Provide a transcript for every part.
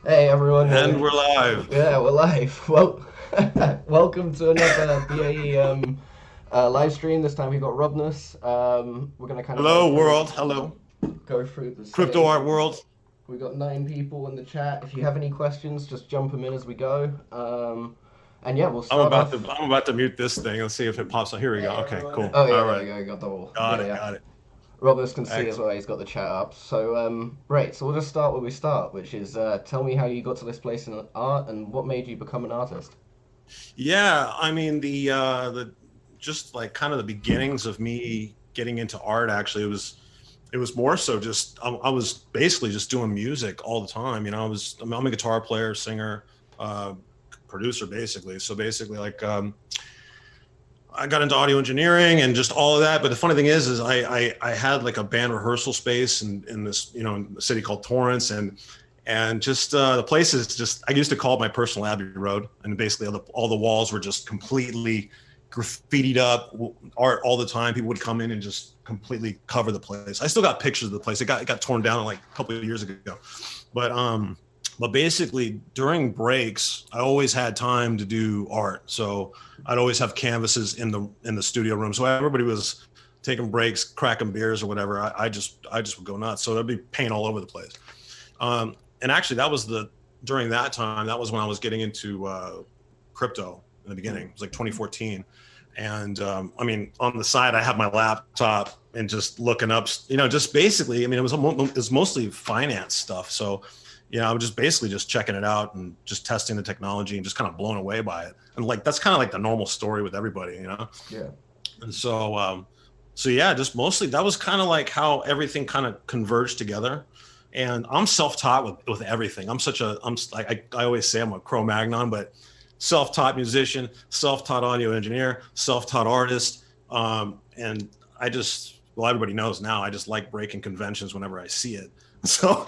Hey everyone, And we're live. yeah, we're live. Well, welcome to another BAE live stream. This time we've got Robness. We're gonna kind of Hello, world. Hello. go through the Crypto same. art world. We got 9 people in the chat. If you have any questions, just jump them in as we go. And yeah, we'll I'm start about to off. I'm about to mute this thing. Let's see if it pops up. Here we go. Hey Okay, everyone. cool. Oh yeah, All there we right. go. You got the wall. Got Yeah, it. yeah. Got it. Robness can see as well. Excellent. He's got the chat up. So right. So we'll just start where we start, which is tell me how you got to this place in art and what made you become an artist. Yeah, I mean the just like kind of the beginnings of me getting into art actually it was more so just I was basically just doing music all the time. I'm a guitar player, singer, uh producer basically. So basically I got into audio engineering and just all of that. But the funny thing is I had like a band rehearsal space in this, in a city called Torrance, and just the place is just, I used to call it my personal Abbey Road. And basically all the walls were just completely graffitied up, art all the time. People would come in and just completely cover the place. I still got pictures of the place. It got torn down like a couple of years ago. But basically during breaks, I always had time to do art. So I'd always have canvases in the studio room. So everybody was taking breaks, cracking beers or whatever. I just would go nuts. So there'd be paint all over the place. And actually, during that time, that was when I was getting into crypto in the beginning. It was like 2014. And I mean, on the side, I have my laptop and just looking up, just basically, I mean, it was mostly finance stuff. So, I was just basically just checking it out and just testing the technology and just kind of blown away by it. And like, that's kind of like the normal story with everybody. Yeah. And so yeah, just mostly that was kind of like how everything kind of converged together. And I'm self-taught with everything. I always say I'm a Cro-Magnon, but self-taught musician, self-taught audio engineer, self-taught artist. And well, everybody knows now, I just like breaking conventions whenever I see it. So,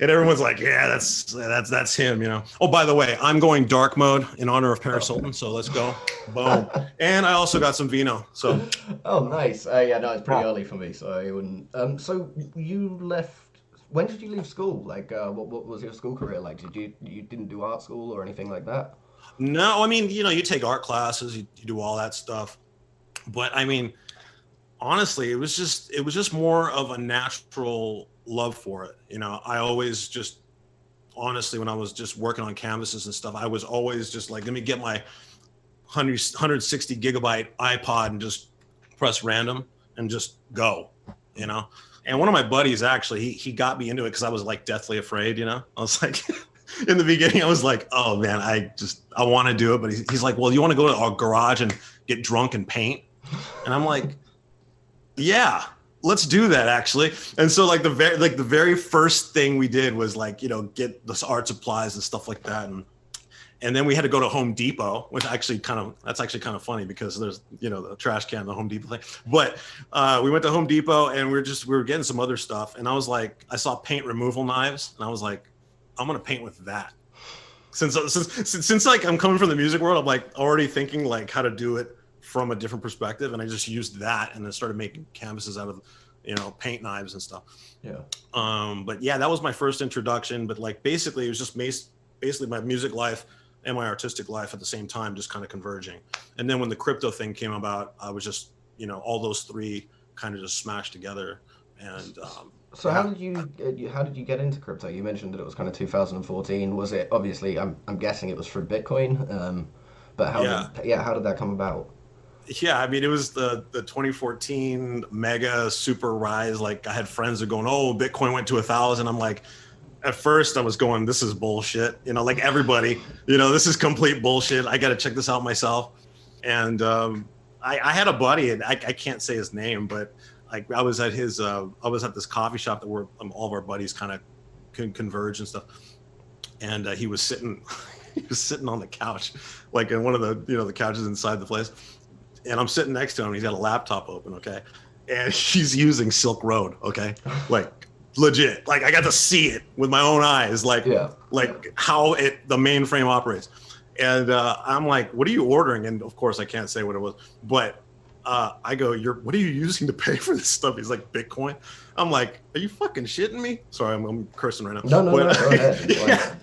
and everyone's like, yeah, that's him. Oh, by the way, I'm going dark mode in honor of Paris Oh. Hilton. So let's go. Boom. And I also got some vino. So Oh, nice. Yeah, no, it's pretty early for me, so I wouldn't. So you left. When did you leave school? Like, what was your school career like? You didn't do art school or anything like that? no, I mean, you take art classes, you do all that stuff. But I mean, honestly, it was just more of a natural love for it. I always just honestly, when I was just working on canvases and stuff, I was always just like, let me get my 160 gigabyte iPod and just press random and just go, you know. And one of my buddies actually, he got me into it because I was like deathly afraid, I was like, in the beginning, I was like, oh man, I want to do it, but he's like, well, you want to go to our garage and get drunk and paint? And I'm like, yeah, let's do that actually. And so like the very first thing we did was like, get this art supplies and stuff like that. And then we had to go to Home Depot, which that's actually kind of funny because there's, the trash can, the Home Depot thing. But we went to Home Depot and we were getting some other stuff. And I saw paint removal knives and I was like, I'm going to paint with that. Since like I'm coming from the music world, I'm like already thinking like how to do it from a different perspective. And I just used that and then started making canvases out of, paint knives and stuff. Yeah. But yeah, that was my first introduction. But like basically, it was just basically my music life and my artistic life at the same time, just kind of converging. And then when the crypto thing came about, I was just, all those three kind of just smashed together. And So yeah, how did you get into crypto? You mentioned that it was kind of 2014. Was it obviously? I'm guessing it was through Bitcoin. But yeah, how did that come about? yeah. I mean, it was the 2014 mega super rise. Like I had friends that going, oh, Bitcoin went to 1,000. I'm like, at first I was going, this is bullshit. Like everybody, this is complete bullshit. I got to check this out myself. And I had a buddy, and I can't say his name, but like I was at this coffee shop that where all of our buddies kind of converge and stuff. And he was sitting, he was sitting on the couch, like in one of the couches inside the place. And I'm sitting next to him. He's got a laptop open, okay, and he's using Silk Road, okay, like legit. Like I got to see it with my own eyes, Yeah. like how the mainframe operates. And I'm like, what are you ordering? And of course, I can't say what it was, but I go, what are you using to pay for this stuff? He's like, Bitcoin. I'm like, are you fucking shitting me? Sorry, I'm cursing right now. No, no, but, no, go ahead. Yeah,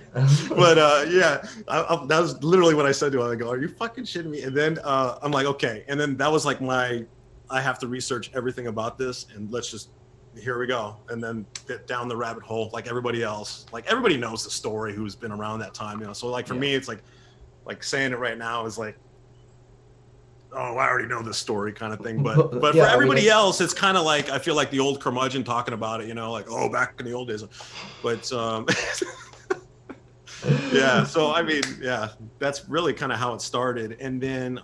but yeah, that was literally what I said to him. I go, are you fucking shitting me? And then I'm like, okay. And then that was like I have to research everything about this, and here we go. And then get down the rabbit hole like everybody else. Like everybody knows the story who's been around that time, you know. So like for me, it's like saying it right now is like, oh, I already know this story kind of thing. But yeah, for everybody else, it's kind of like, I feel like the old curmudgeon talking about it, you know, like, oh, back in the old days. But yeah, so I mean, yeah, that's really kind of how it started. And then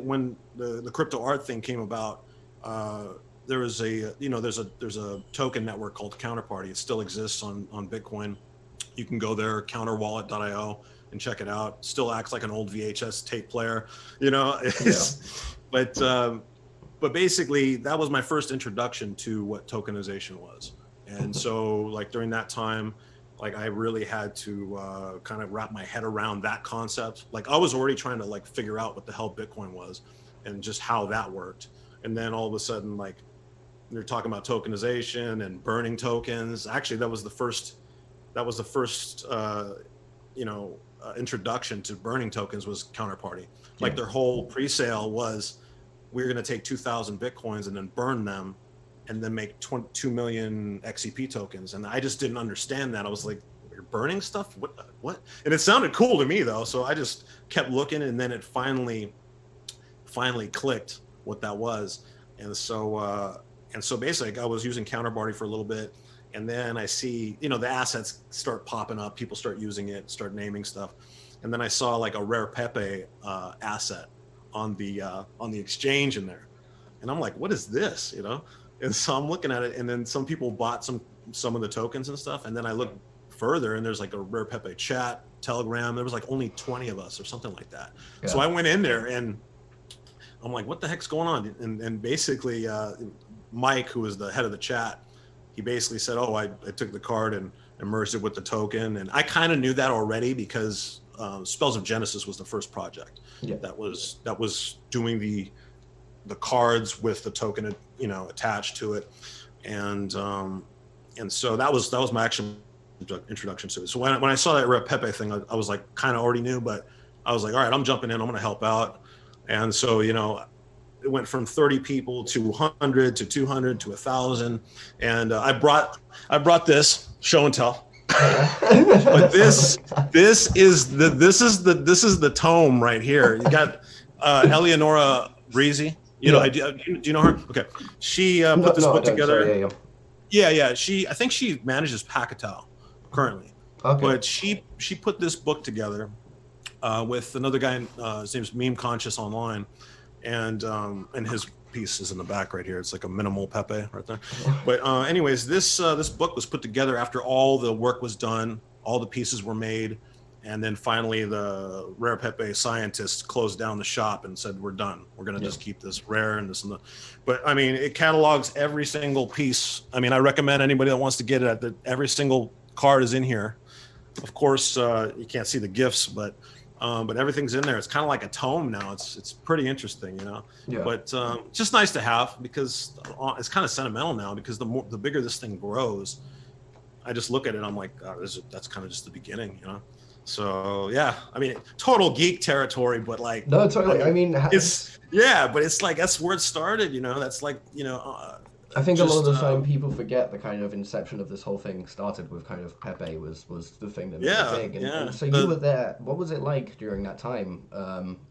when the crypto art thing came about, there was there's a token network called Counterparty. It still exists on Bitcoin. You can go there, counterwallet.io, and check it out. Still acts like an old VHS tape player, you know. But basically, that was my first introduction to what tokenization was. And so, like during that time, like I really had to kind of wrap my head around that concept. Like I was already trying to like figure out what the hell Bitcoin was and just how that worked. And then all of a sudden, like you're talking about tokenization and burning tokens. Actually, that was the first introduction to burning tokens was Counterparty. Like their whole pre-sale was, we're going to take 2,000 Bitcoins and then burn them and then make 2 million XCP tokens. And I just didn't understand that. I was like, you're burning stuff? What? And it sounded cool to me though. So I just kept looking, and then it finally clicked what that was. And so basically I was using Counterparty for a little bit. And then I see, you know, the assets start popping up. People start using it, start naming stuff. And then I saw like a Rare Pepe asset on the exchange in there. And I'm like, what is this, you know? And so I'm looking at it, and then some people bought some of the tokens and stuff. And then I look further, and there's like a Rare Pepe chat, Telegram. There was like only 20 of us or something like that. Yeah. So I went in there, and I'm like, what the heck's going on? And basically, Mike, who was the head of the chat, he basically said, oh, I took the card and merged it with the token. And I kind of knew that already because Spells of Genesis was the first project that was doing the cards with the token, you know, attached to it. And so that was my actual introduction to it. So when I saw that Rare Pepe thing, I was like, kind of already knew, but I was like, all right, I'm jumping in, I'm going to help out. And so, you know, it went from 30 people to 100 to 200 to 1,000. And I brought this show and tell. But this is the tome right here. You got Eleonora Breezy. You know, do you know her? Okay, she put this book together. Sorry, yeah. I think she manages Packatow currently. Okay. But she put this book together with another guy. His name's Meme Conscious Online, and his piece is in the back right here. It's like a minimal Pepe right there. But anyways, this book was put together after all the work was done, all the pieces were made, and then finally the Rare Pepe scientists closed down the shop and said, we're done. We're going to just keep this rare and this and that. But I mean, it catalogs every single piece. I mean, I recommend anybody that wants to get it that every single card is in here. Of course, you can't see the gifts, but everything's in there. It's kind of like a tome now. It's pretty interesting, you know. Yeah. But it's just nice to have because it's kind of sentimental now because the bigger this thing grows, I just look at it. I'm like, oh, that's kind of just the beginning, you know. So yeah, I mean, total geek territory, but like no, totally. I mean, but it's like that's where it started, you know. That's like, you know. I think a lot of the time people forget the kind of inception of this whole thing started with kind of Pepe was the thing that made it big. And so you were there. What was it like during that time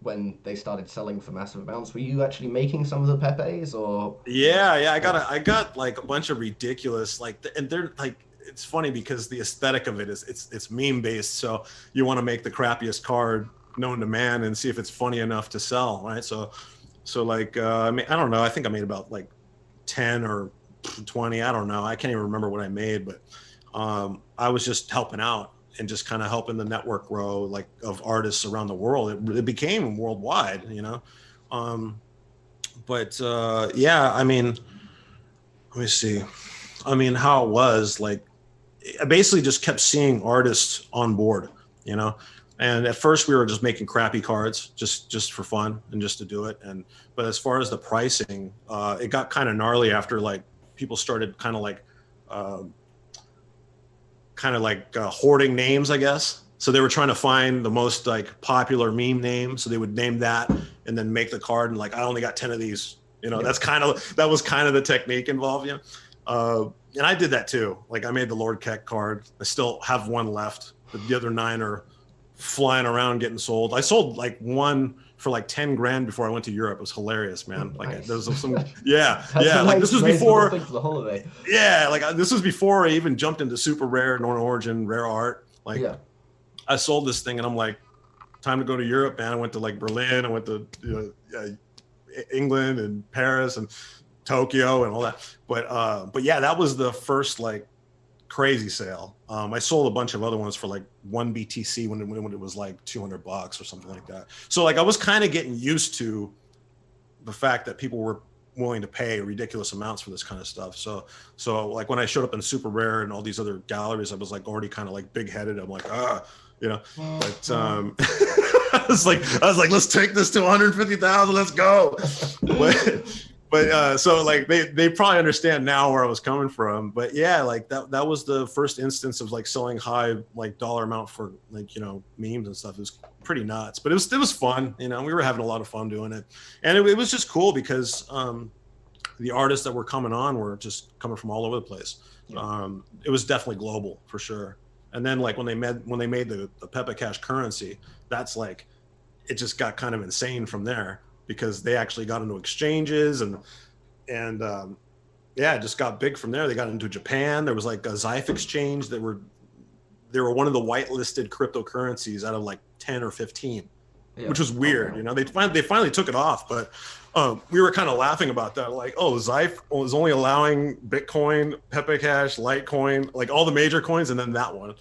when they started selling for massive amounts? Were you actually making some of the Pepes or? Yeah. I got like a bunch of ridiculous and they're like. It's funny because the aesthetic of it is it's meme based. So you want to make the crappiest card known to man and see if it's funny enough to sell, right? So like I mean, I don't know. I think I made about like 10 or 20. I don't know. I can't even remember what I made, but I was just helping out and just kind of helping the network grow, like of artists around the world. It became worldwide, you know. Yeah, I mean, let me see. I mean, how it was like. I basically just kept seeing artists on board, you know. And at first we were just making crappy cards just for fun and just to do it. But as far as the pricing, it got kind of gnarly after like people started kind of like hoarding names, I guess. So they were trying to find the most like popular meme name. So they would name that and then make the card and like, I only got 10 of these, you know, that was kind of the technique involved. Yeah. And I did that too. Like I made the Lord Keck card. I still have one left, but the other 9 are flying around getting sold. I sold like one for like 10 grand before I went to Europe. It was hilarious, man. Like nice. There was some, yeah. Like this was before for the holiday. Yeah. Like this was before I even jumped into super rare, non-origin, rare art. Like I sold this thing and I'm like, time to go to Europe, man. I went to like Berlin. I went to England and Paris and Tokyo and all that. But yeah, that was the first like crazy sale. I sold a bunch of other ones for like 1 BTC when it was like $200 or something like that. So like I was kind of getting used to the fact that people were willing to pay ridiculous amounts for this kind of stuff. So like when I showed up in Super Rare and all these other galleries, I was like already kind of like big headed. I'm like, you know, but I was like, let's take this to 150,000. Let's go. But so like they probably understand now where I was coming from. But yeah, like that was the first instance of like selling high like dollar amount for like, you know, memes and stuff. It was pretty nuts, but it was fun. You know, we were having a lot of fun doing it, and it was just cool because the artists that were coming on were just coming from all over the place. It was definitely global for sure. And then like when they made the Pepe Cash currency, that's like it just got kind of insane from there. Because they actually got into exchanges and yeah, it just got big from there. They got into Japan. There was like a Xife exchange they were one of the whitelisted cryptocurrencies out of like 10 or 15, which was weird. You know, they finally took it off, but we were kind of laughing about that. Like, oh, Xife was only allowing Bitcoin, Pepe Cash, Litecoin, like all the major coins, and then that one.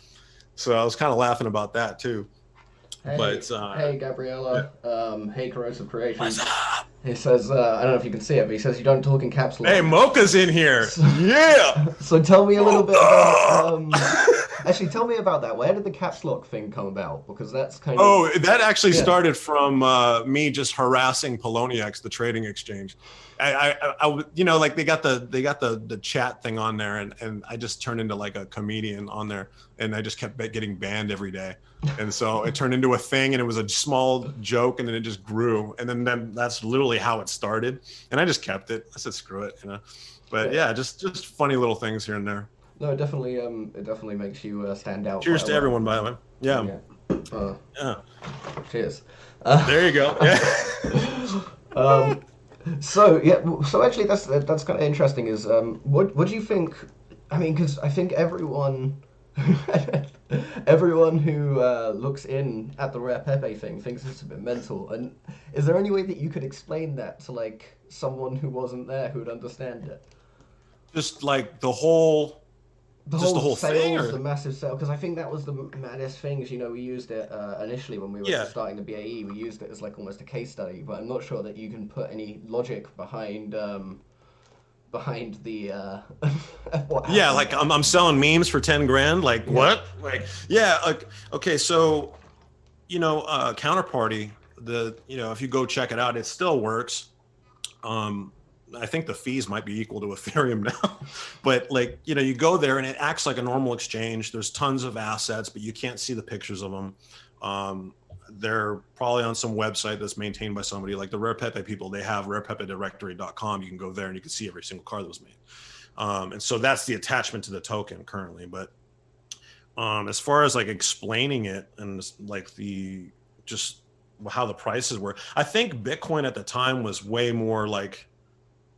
So I was kind of laughing about that too. Hey, but hey Gabriella, hey Corrosive Creations. He says, I don't know if you can see it, but he says you don't talk in caps lock. Hey, Mocha's in here. Yeah. So tell me a little bit about. Actually, tell me about that. Where did the caps lock thing come about? Because that's kind of. Oh, that actually started from me just harassing Poloniex, the trading exchange. I you know, like they got the chat thing on there, and I just turned into like a comedian on there, and I just kept getting banned every day, and so it turned into a thing, and it was a small joke, and then it just grew, and then that's literally how it started, and I just kept it. I said screw it, you know, but yeah, just funny little things here and there. No, it definitely makes you stand out. Cheers to everyone, by the way. Yeah. Yeah. Cheers. There you go. Yeah. So actually that's kind of interesting. Is what do you think? I mean, because I think everyone who looks in at the Rare Pepe thing thinks it's a bit mental. And is there any way that you could explain that to like someone who wasn't there who would understand it? Just like the whole sales, thing, or? The massive sale, because I think that was the maddest thing. You know, we used it initially when we were starting the BAE. We used it as like almost a case study, but I'm not sure that you can put any logic behind the what happened. Yeah, like I'm selling memes for 10 grand. Like what? Like okay, so you know, Counterparty, you know, if you go check it out, it still works. I think the fees might be equal to Ethereum now, but like, you know, you go there and it acts like a normal exchange. There's tons of assets, but you can't see the pictures of them. They're probably on some website that's maintained by somebody like the Rare Pepe people. They have rarepepedirectory.com. You can go there and you can see every single card that was made. And so that's the attachment to the token currently. But as far as like explaining it and like just how the prices were, I think Bitcoin at the time was way more like,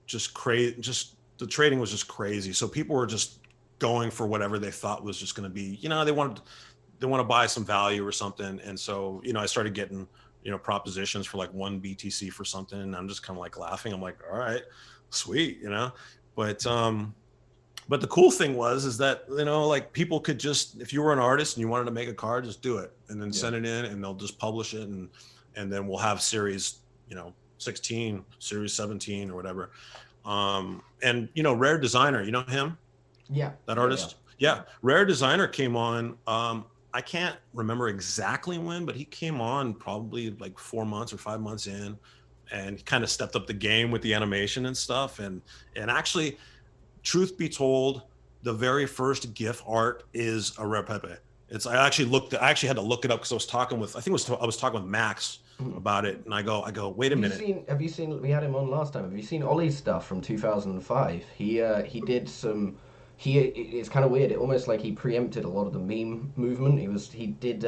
just crazy. Just the trading was just crazy. So people were just going for whatever they thought was just going to be, you know, they want to buy some value or something. And so, you know, I started getting, you know, propositions for like 1 BTC for something. And I'm just kind of like laughing. I'm like, all right, sweet, you know, but the cool thing is that, you know, like people could just, if you were an artist and you wanted to make a card, just do it and then send it in and they'll just publish it. And then we'll have series, you know, 16, series 17 or whatever. And you know, Rare Designer, you know him? Yeah. That artist? Yeah. Rare Designer came on. I can't remember exactly when, but he came on probably like 4 months or 5 months in, and he kind of stepped up the game with the animation and stuff. And actually, truth be told, the very first GIF art is a Rare Pepe. I actually had to look it up because I was talking with I was talking with Max about it, and I go, wait a minute. Have you seen? We had him on last time. Have you seen Ollie's stuff from 2005? He did some. It's kind of weird. It almost like he preempted a lot of the meme movement. He did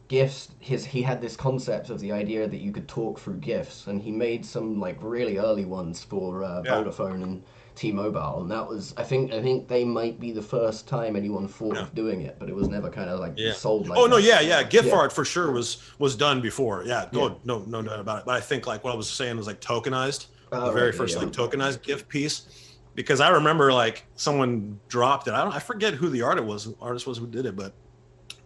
GIFs. He had this concept of the idea that you could talk through GIFs, and he made some like really early ones for Vodafone and T-Mobile, and that was I think they might be the first time anyone thought of doing it, but it was never kind of like sold like that. GIF art for sure was done before. No doubt about it. But I think like what I was saying was like tokenized, the very first like tokenized GIF piece, because I remember like someone dropped it. I forget who the artist was who did it, but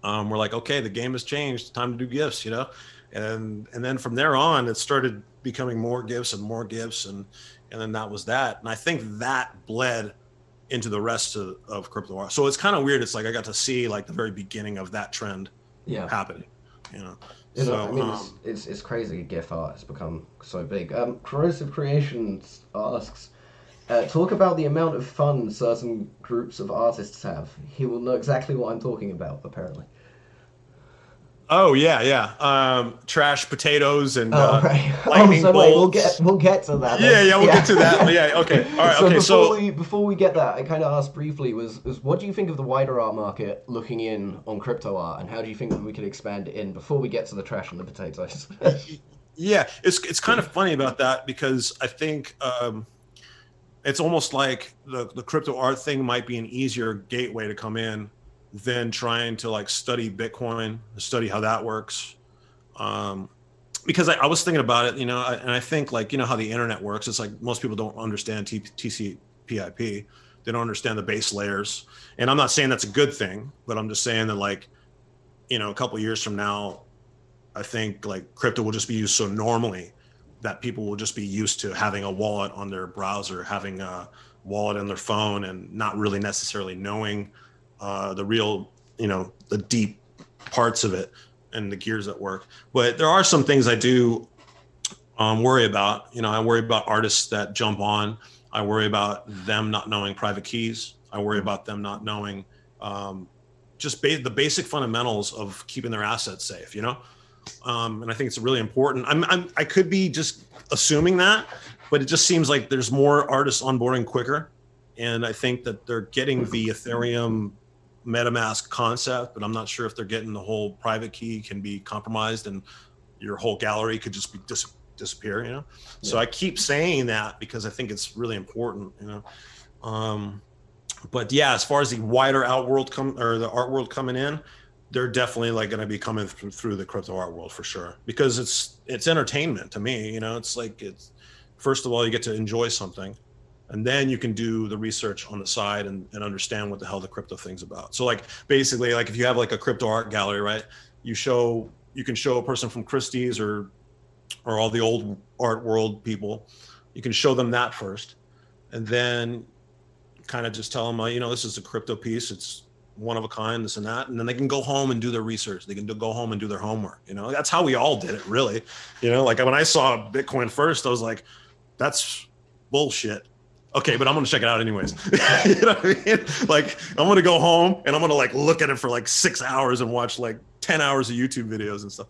we're like, okay, the game has changed, time to do GIFs, you know, and then from there on it started becoming more GIFs and more GIFs, and then that was that. And I think that bled into the rest of crypto art. So it's kind of weird. It's like I got to see like the very beginning of that trend happening, you know. I mean, it's crazy. GIF art has become so big. Corrosive Creations asks, talk about the amount of fun certain groups of artists have. He will know exactly what I'm talking about, apparently. Oh yeah. Trash potatoes and right. lightning bolts. Wait, we'll get to that. We'll get to that. Yeah, okay. All right. So before we get that, I kind of asked briefly was what do you think of the wider art market looking in on crypto art, and how do you think that we could expand it in before we get to the trash and the potatoes? Yeah, it's kind of funny about that, because I think it's almost like the crypto art thing might be an easier gateway to come in than trying to like study Bitcoin, study how that works. Because I was thinking about it, you know, and I think like, you know, how the internet works. It's like most people don't understand TCP/IP. They don't understand the base layers. And I'm not saying that's a good thing, but I'm just saying that like, you know, a couple of years from now, I think like crypto will just be used so normally that people will just be used to having a wallet on their browser, having a wallet on their phone, and not really necessarily knowing the real, you know, the deep parts of it and the gears that work. But there are some things I do worry about. You know, I worry about artists that jump on. I worry about them not knowing private keys. I worry about them not knowing just the basic fundamentals of keeping their assets safe, you know? And I think it's really important. I could be just assuming that, but it just seems like there's more artists onboarding quicker. And I think that they're getting the Ethereum MetaMask concept, but I'm not sure if they're getting the whole private key can be compromised and your whole gallery could just be disappear, you know? Yeah. So I keep saying that because I think it's really important, you know? But yeah, as far as the wider the art world coming in, they're definitely like going to be coming through the crypto art world for sure, because it's entertainment to me, you know? It's like, first of all, you get to enjoy something, and then you can do the research on the side and understand what the hell the crypto thing's about. So like basically, like if you have like a crypto art gallery, right? You can show a person from Christie's or all the old art world people. You can show them that first, and then kind of just tell them, you know, this is a crypto piece. It's one of a kind, this and that. And then they can go home and do their research. They can go home and do their homework. You know, that's how we all did it, really. You know, like when I saw Bitcoin first, I was like, that's bullshit. Okay, but I'm gonna check it out anyways. You know what I mean? Like I'm gonna go home and I'm gonna like look at it for like 6 hours and watch like 10 hours of YouTube videos and stuff.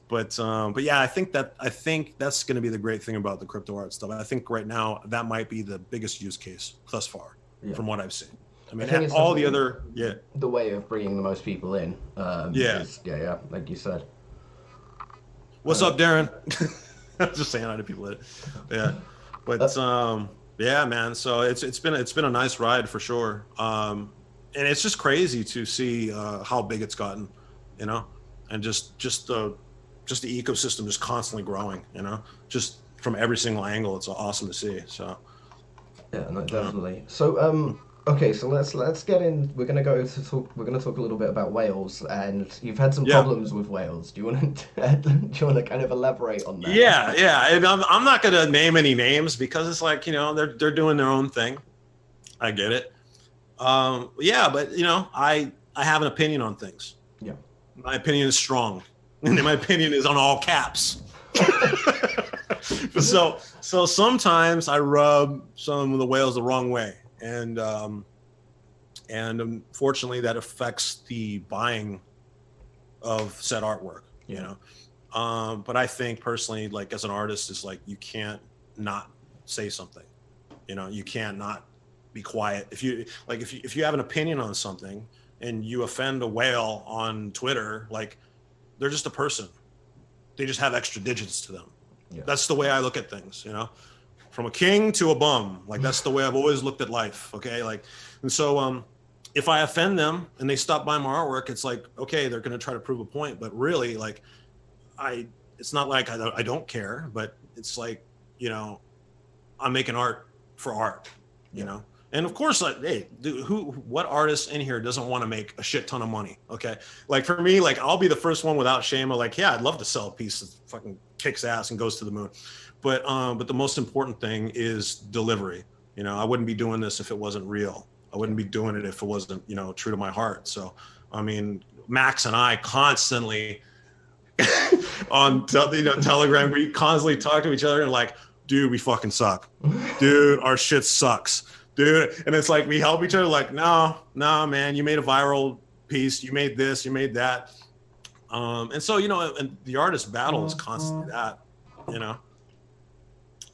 But yeah, I think that's gonna be the great thing about the crypto art stuff. I think right now that might be the biggest use case thus far, from what I've seen. I mean, all the other, the way of bringing the most people in. Is, like you said. What's up, Darren? I'm just saying hi to people. Yeah, but yeah, man. So it's been a nice ride for sure. And it's just crazy to see how big it's gotten, you know, and just the ecosystem just constantly growing, you know, just from every single angle. It's awesome to see. So yeah, no, definitely. So okay, so let's get in. We're gonna talk a little bit about whales, and you've had some problems with whales. Do you want to kind of elaborate on that? Yeah. And I'm not gonna name any names because it's like, you know, they're doing their own thing. I get it. Yeah, but you know, I have an opinion on things, Yeah. My opinion is strong, and my opinion is on all caps. So sometimes I rub some of the whales the wrong way, and unfortunately that affects the buying of said artwork. Yeah. You know, but I think personally, like as an artist, is like you can't not say something. You know, you can't not be quiet. If you have an opinion on something and you offend a whale on Twitter, like they're just a person. They just have extra digits to them. Yeah. That's the way I look at things, you know, from a king to a bum. Like that's the way I've always looked at life. Okay. Like, and so, if I offend them and they stop buying my artwork, it's like, okay, they're going to try to prove a point, but really like it's not like I don't care, but it's like, you know, I'm making art for art, you know? And of course, like, hey, what artist in here doesn't want to make a shit ton of money? Okay. Like for me, like I'll be the first one without shame. I'm like, yeah, I'd love to sell a piece that fucking kicks ass and goes to the moon. But the most important thing is delivery. You know, I wouldn't be doing this if it wasn't real. I wouldn't be doing it if it wasn't, you know, true to my heart. So, I mean, Max and I constantly on Telegram, we constantly talk to each other and like, dude, we fucking suck. Dude, our shit sucks. Dude, and it's like we help each other like, no, man, you made a viral piece, you made this, you made that. And so, you know, and the artist battle is constantly that, you know.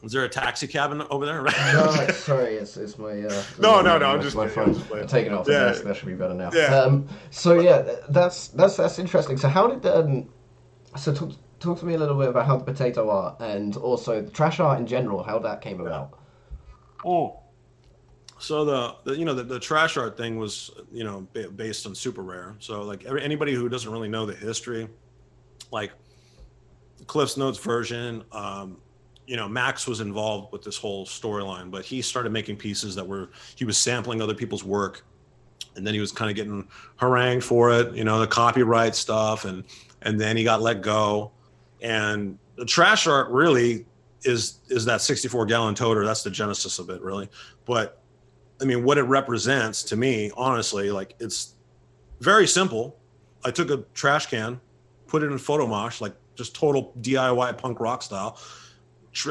Is there a taxi cabin over there? No, sorry, it's my no, I'm just my phone. I'm taking it off the desk. That should be better now. Yeah. So yeah, that's interesting. So how did talk to me a little bit about how the potato art and also the trash art in general, how that came about. Oh, so the trash art thing was, you know, based on Super Rare. So like anybody who doesn't really know the history, like Cliff's Notes version, you know, Max was involved with this whole storyline, but he started making pieces he was sampling other people's work, and then he was kind of getting harangued for it, you know, the copyright stuff, and then he got let go. And the trash art really is that 64-gallon toter. That's the genesis of it, really. But I mean, what it represents to me, honestly, like it's very simple. I took a trash can, put it in photo mosh, like just total DIY punk rock style,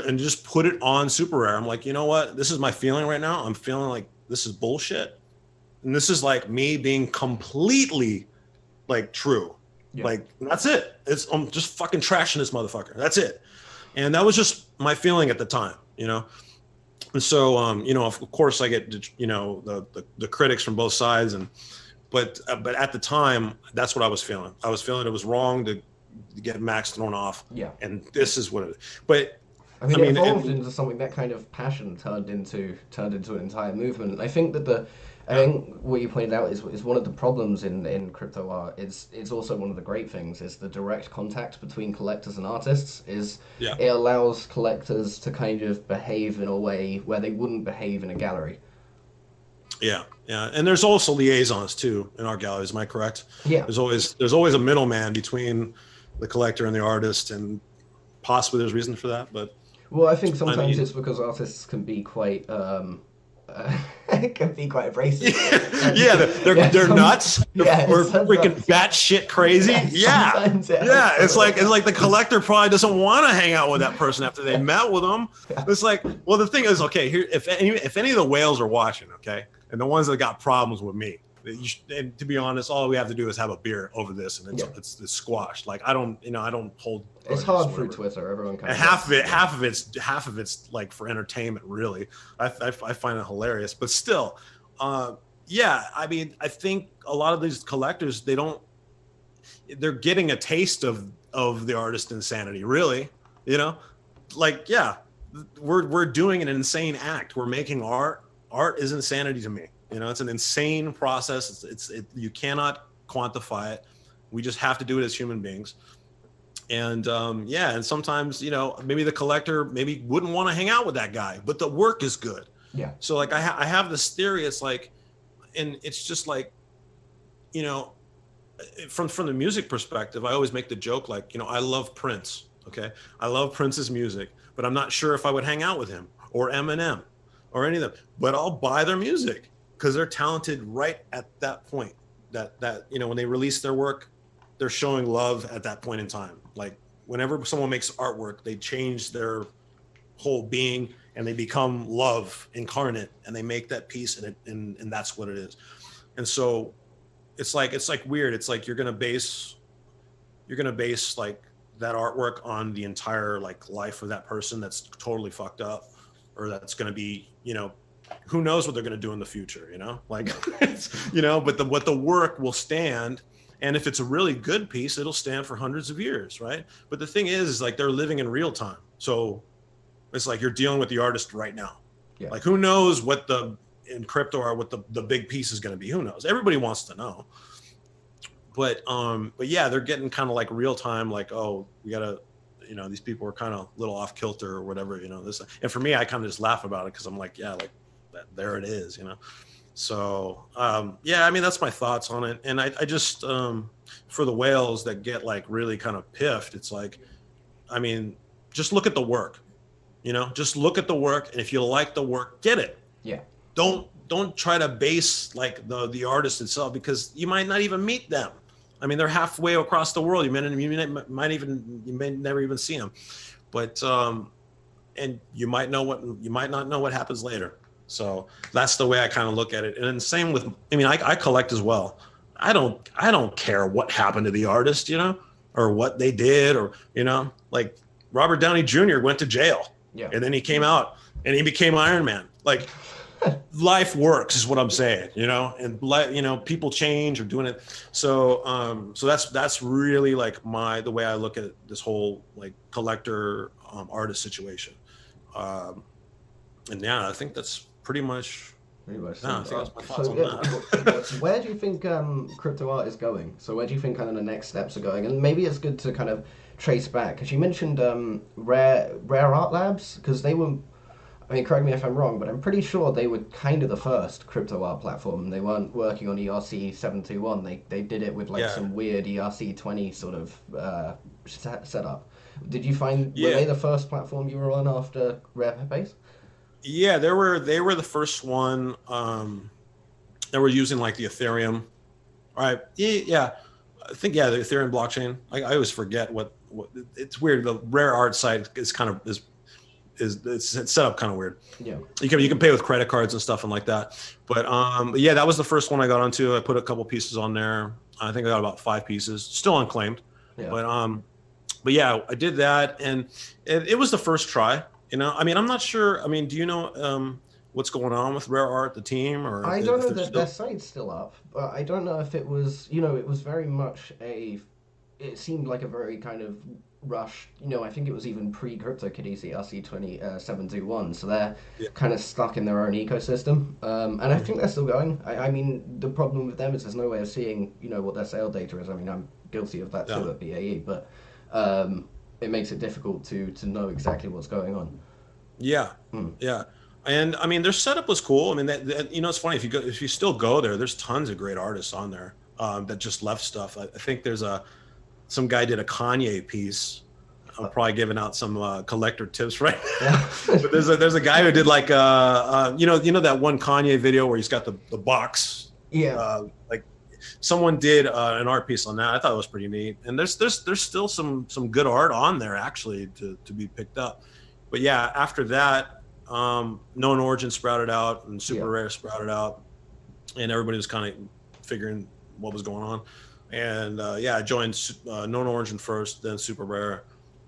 and just put it on Super Rare. I'm like, you know what? This is my feeling right now. I'm feeling like this is bullshit. And this is like me being completely like true. Yeah. Like, that's it. I'm just fucking trashing this motherfucker. That's it. And that was just my feeling at the time, you know? And so, you know, of course I get, you know, the critics from both sides. But at the time, that's what I was feeling. I was feeling it was wrong to get Max thrown off. Yeah. And this is what it is. But I mean, it evolved into something. That kind of passion turned into an entire movement. I think that I think what you pointed out is one of the problems in crypto art. It's also one of the great things is the direct contact between collectors and artists. It allows collectors to kind of behave in a way where they wouldn't behave in a gallery. Yeah, and there's also liaisons too in our galleries. Am I correct? Yeah. There's always a middleman between the collector and the artist, and possibly there's reason for that, but. Well, I think sometimes it's because artists can be quite can be quite abrasive. Yeah, they're nuts. We're freaking batshit crazy. It's like the collector probably doesn't want to hang out with that person after they met with them. It's like, well, the thing is, okay, here if any of the whales are watching, okay, and the ones that got problems with me. And to be honest, all we have to do is have a beer over this, and it's squashed. Like I don't hold. It's hard through Twitter. Everyone kind of half of it's like for entertainment. Really, I find it hilarious, but still, I mean, I think a lot of these collectors they're getting a taste of the artist insanity. Really, you know, like we're doing an insane act. We're making art. Art is insanity to me. You know, it's an insane process. You cannot quantify it. We just have to do it as human beings. And and sometimes, you know, maybe the collector wouldn't want to hang out with that guy, but the work is good. Yeah. So like I have this theory. It's like, and it's just like, you know, from the music perspective, I always make the joke like, you know, I love Prince. Okay, I love Prince's music, but I'm not sure if I would hang out with him or Eminem or any of them. But I'll buy their music. Because they're talented right at that point, that you know, when they release their work, they're showing love at that point in time. Like whenever someone makes artwork, they change their whole being and they become love incarnate, and they make that piece, and that's what it is. And so it's like weird. It's like you're gonna base like that artwork on the entire like life of that person that's totally fucked up, or that's gonna be, you know, who knows what they're gonna do in the future, you know, like you know, but the work will stand. And if it's a really good piece, it'll stand for hundreds of years, right? But the thing is like they're living in real time. So it's like you're dealing with the artist right now. Yeah. Like who knows what in crypto art, what the big piece is going to be? Who knows? Everybody wants to know. But yeah, they're getting kind of like real time, like, oh, we gotta, you know, these people are kind of a little off kilter or whatever, you know, this. And for me, I kind of just laugh about it because I'm like, yeah, like that, there it is, you know. So yeah, I mean, that's my thoughts on it. And I just for the whales that get like really kind of piffed, it's like, I mean, just look at the work, you know, just look at the work, and if you like the work, get it. Yeah. Don't try to base like the artist itself, because you might not even meet them. I mean, they're halfway across the world. You may never even see them, but and you might not know what happens later. So that's the way I kind of look at it. And then same with, I mean, I collect as well. I don't care what happened to the artist, you know, or what they did, or, you know, like Robert Downey Jr. went to jail, and then he came out and he became Iron Man. Like, life works is what I'm saying, you know, and you know, people change or doing it. So so that's really like the way I look at this whole like collector artist situation. And yeah, I think that's pretty much I think that's my thoughts on that. Where do you think crypto art is going? So where do you think kind of the next steps are going? And maybe it's good to kind of trace back, because you mentioned Rare Art Labs, because they were, I mean, correct me if I'm wrong, but I'm pretty sure they were kind of the first crypto art platform. They weren't working on ERC 721. They did it with like some weird ERC 20 sort of setup. Did you find, were they the first platform you were on after Rare Pepe's? Yeah, they were the first one. They were using like the Ethereum. All right. Yeah. I think, the Ethereum blockchain. I always forget what it's weird. The Rare Art site is kind of, it's set up kind of weird. Yeah. You can pay with credit cards and stuff and like that. But yeah, that was the first one I got onto. I put a couple pieces on there. I think I got about 5 pieces, still unclaimed. Yeah. But yeah, I did that, and it was the first try. You know, I mean, I'm not sure. I mean, do you know what's going on with Rare Art, the team? Or I don't know that their site's still up, but I don't know if it was, you know, it was very much it seemed like a very kind of rush. You know, I think it was even pre-CryptoKitties ERC 721, so they're kind of stuck in their own ecosystem. And I think they're still going. I mean, the problem with them is there's no way of seeing, you know, what their sale data is. I mean, I'm guilty of that too at BAE, but it makes it difficult to know exactly what's going on. Yeah, yeah. And I mean, their setup was cool. I mean, that you know, it's funny, if you still go there, there's tons of great artists on there that just left stuff. I think there's some guy did a Kanye piece. I'm probably giving out some collector tips right now. But there's a guy who did like you know that one Kanye video where he's got the box. Yeah. Like someone did an art piece on that. I thought it was pretty neat. And there's still some good art on there actually to be picked up. But yeah, after that, Known Origin sprouted out and Super Rare sprouted out, and everybody was kind of figuring what was going on. And yeah, I joined Known Origin first, then Super Rare,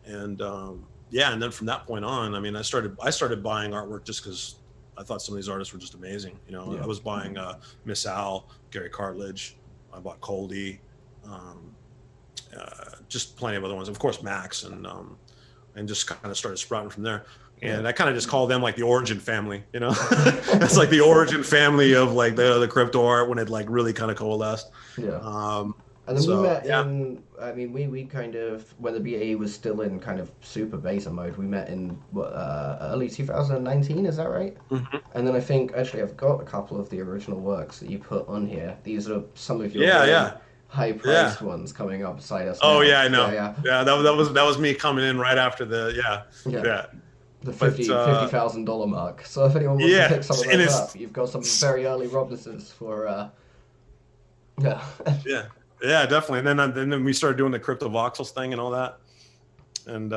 and yeah, and then from that point on, I mean, I started buying artwork just because I thought some of these artists were just amazing. You know, I was buying Miss Al, Gary Cartledge, I bought Coldy, just plenty of other ones, of course Max, and just kind of started sprouting from there. And I kind of just call them like the origin family, you know. It's like the origin family of like the crypto art when it like really kind of coalesced. Yeah. And then we met in, I mean, we kind of, when the BAE was still in kind of super beta mode, we met in early 2019, is that right? Mm-hmm. And then I think, actually, I've got a couple of the original works that you put on here. These are some of your high-priced ones coming up beside us. Oh, now. yeah, I know. Yeah, that was me coming in right after the, the $50,000 mark. So if anyone wants to pick some of those up, you've got some very early Robnesses for, Yeah. Yeah, definitely. And then we started doing the crypto voxels thing and all that. And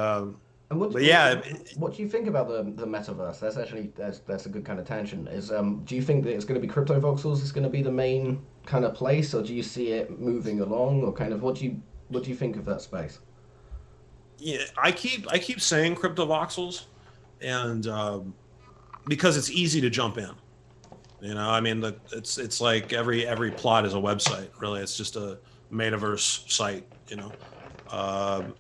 but yeah, what do you think about the metaverse? That's actually that's a good kind of tangent. Is do you think that it's going to be crypto voxels is going to be the main kind of place, or do you see it moving along, or kind of what do you think of that space? yeah, I keep saying crypto voxels, and because it's easy to jump in. I mean, it's like every plot is a website. Really, it's just a metaverse site. Um,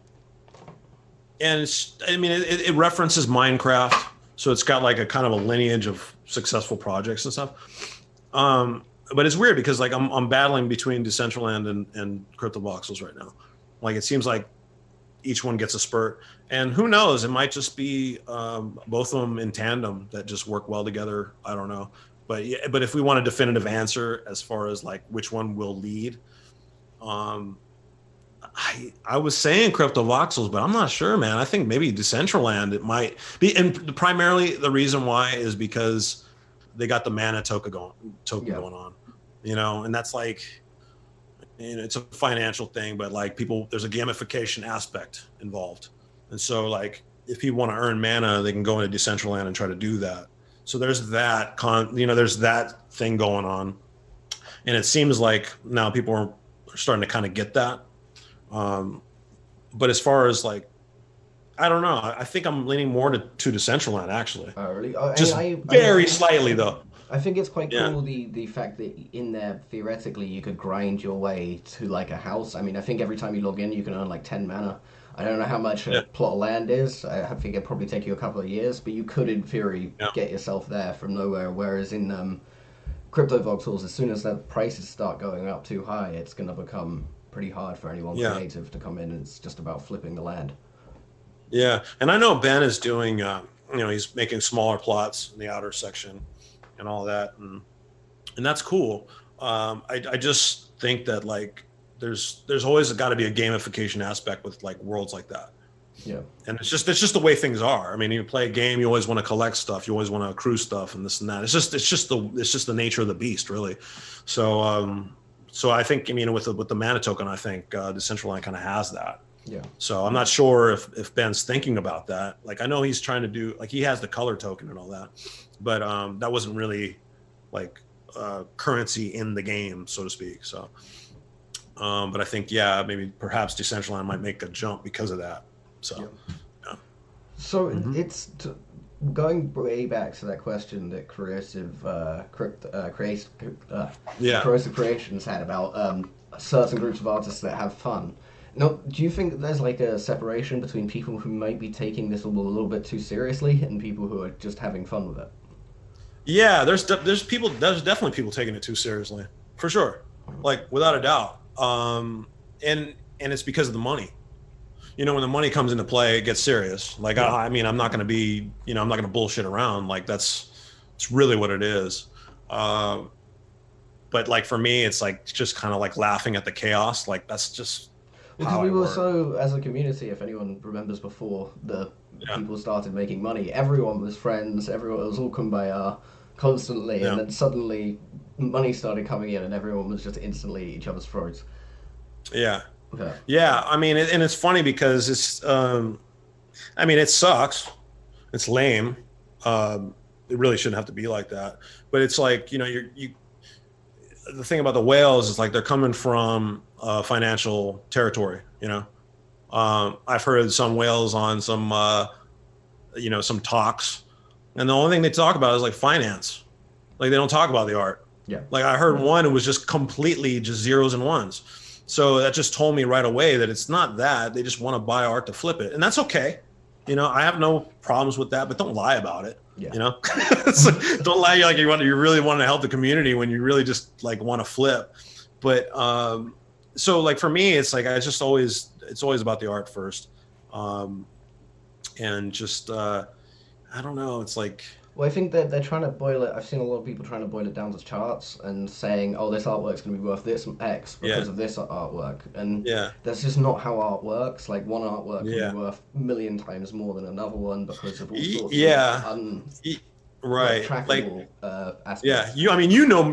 and I mean, it references Minecraft, so it's got like a kind of a lineage of successful projects and stuff. But it's weird because like I'm battling between Decentraland and Crypto Voxels right now. Like it seems like each one gets a spurt, and who knows? It might just be both of them in tandem that just work well together. I don't know, but yeah, but if we want a definitive answer as far as like which one will lead, um, I was saying crypto voxels, but I'm not sure, man. I think maybe Decentraland it might be, and primarily the reason why is because they got the mana token Yeah. going on, and that's like, it's a financial thing, but like there's a gamification aspect involved, and so like if people want to earn mana, they can go into Decentraland and try to do that. So there's there's that thing going on, and it seems like now people are starting to kind of get that. But as far as like, I don't know. I think I'm leaning more to Decentraland actually. Oh, really? Just very slightly though. I think it's quite Yeah. cool the fact that in there theoretically you could grind your way to like a house. I mean, I think every time you log in you can earn like 10 mana. I don't know how much a Yeah. plot of land is. I think it'd probably take you a couple of years, but you could in theory Yeah. get yourself there from nowhere. Whereas in crypto voxels, as soon as the prices start going up too high, it's going to become pretty hard for anyone Yeah. creative to come in. And it's just about flipping the land. Yeah. And I know Ben is doing, he's making smaller plots in the outer section and all that. And that's cool. I just think that like, there's always got to be a gamification aspect with like worlds like that. Yeah. And it's just the way things are. I mean, you play a game, you always want to collect stuff, you always want to accrue stuff and this and that. It's just the nature of the beast, really. So I think, with the mana token, I think Decentraland kind of has that. Yeah. So I'm not sure if Ben's thinking about that. Like I know he's trying to do, like he has the color token and all that, but that wasn't really like currency in the game, so to speak. So but I think maybe perhaps Decentraland might make a jump because of that. So yeah. So it's going way back to that question that Corrosive Creations had about certain groups of artists that have fun. Now, do you think that there's like a separation between people who might be taking this a little bit too seriously and people who are just having fun with it? Yeah, there's definitely people taking it too seriously, for sure, like without a doubt. And it's because of the money. When the money comes into play, it gets serious. Like, yeah. I mean, I'm not going to be, I'm not going to bullshit around. Like it's really what it is. But like for me, it's like just kind of like laughing at the chaos. Like that's just because we were so, as a community, if anyone remembers before the people started making money, everyone was friends. Everyone, it was all kumbaya constantly, and then suddenly money started coming in, and everyone was just instantly at each other's throats. Yeah. Okay. Yeah, I mean, and it's funny because it's, it sucks. It's lame. It really shouldn't have to be like that. But it's like, the thing about the whales is like they're coming from financial territory. I've heard some whales on some, some talks, and the only thing they talk about is like finance. Like they don't talk about the art. Yeah. Like I heard one, it was just completely just zeros and ones. So that just told me right away that it's not that. They just want to buy art to flip it. And that's okay. I have no problems with that, but don't lie about it. Yeah. Don't lie like you really want to help the community when you really just like want to flip. But so like for me, it's like it's always about the art first. And just I don't know, it's like, well, I think that they're trying to boil it. I've seen a lot of people trying to boil it down to charts and saying, "Oh, this artwork's going to be worth this X because of this artwork," and that's just not how art works. Like one artwork can be worth a million times more than another one because of all sorts of Right. trackable aspects. Yeah, I mean, you know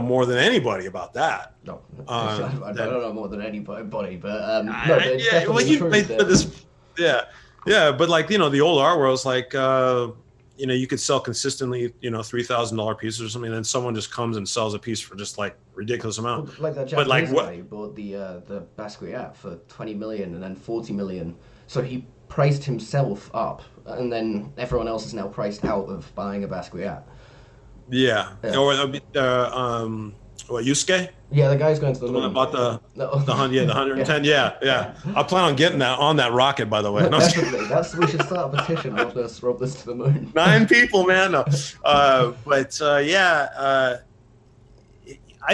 more than anybody about that. No, I don't know more than anybody, but no, but it's Yeah, well, definitely true but that. this, yeah, yeah, but like the old art world's like you could sell consistently $3,000 pieces or something, and then someone just comes and sells a piece for just like ridiculous amount. Well, like that But like Japanese what? guy bought the Basquiat for 20 million and then 40 million. So he priced himself up, and then everyone else is now priced out of buying a Basquiat. Yeah, Yeah. or what Yusuke? Yeah, the guy's going to the The one that moon. bought No. the 110. Yeah, yeah. I plan on getting that on that rocket, by the way. No, Definitely. We should start a petition. Rob this to the moon. 9 people, man. No. I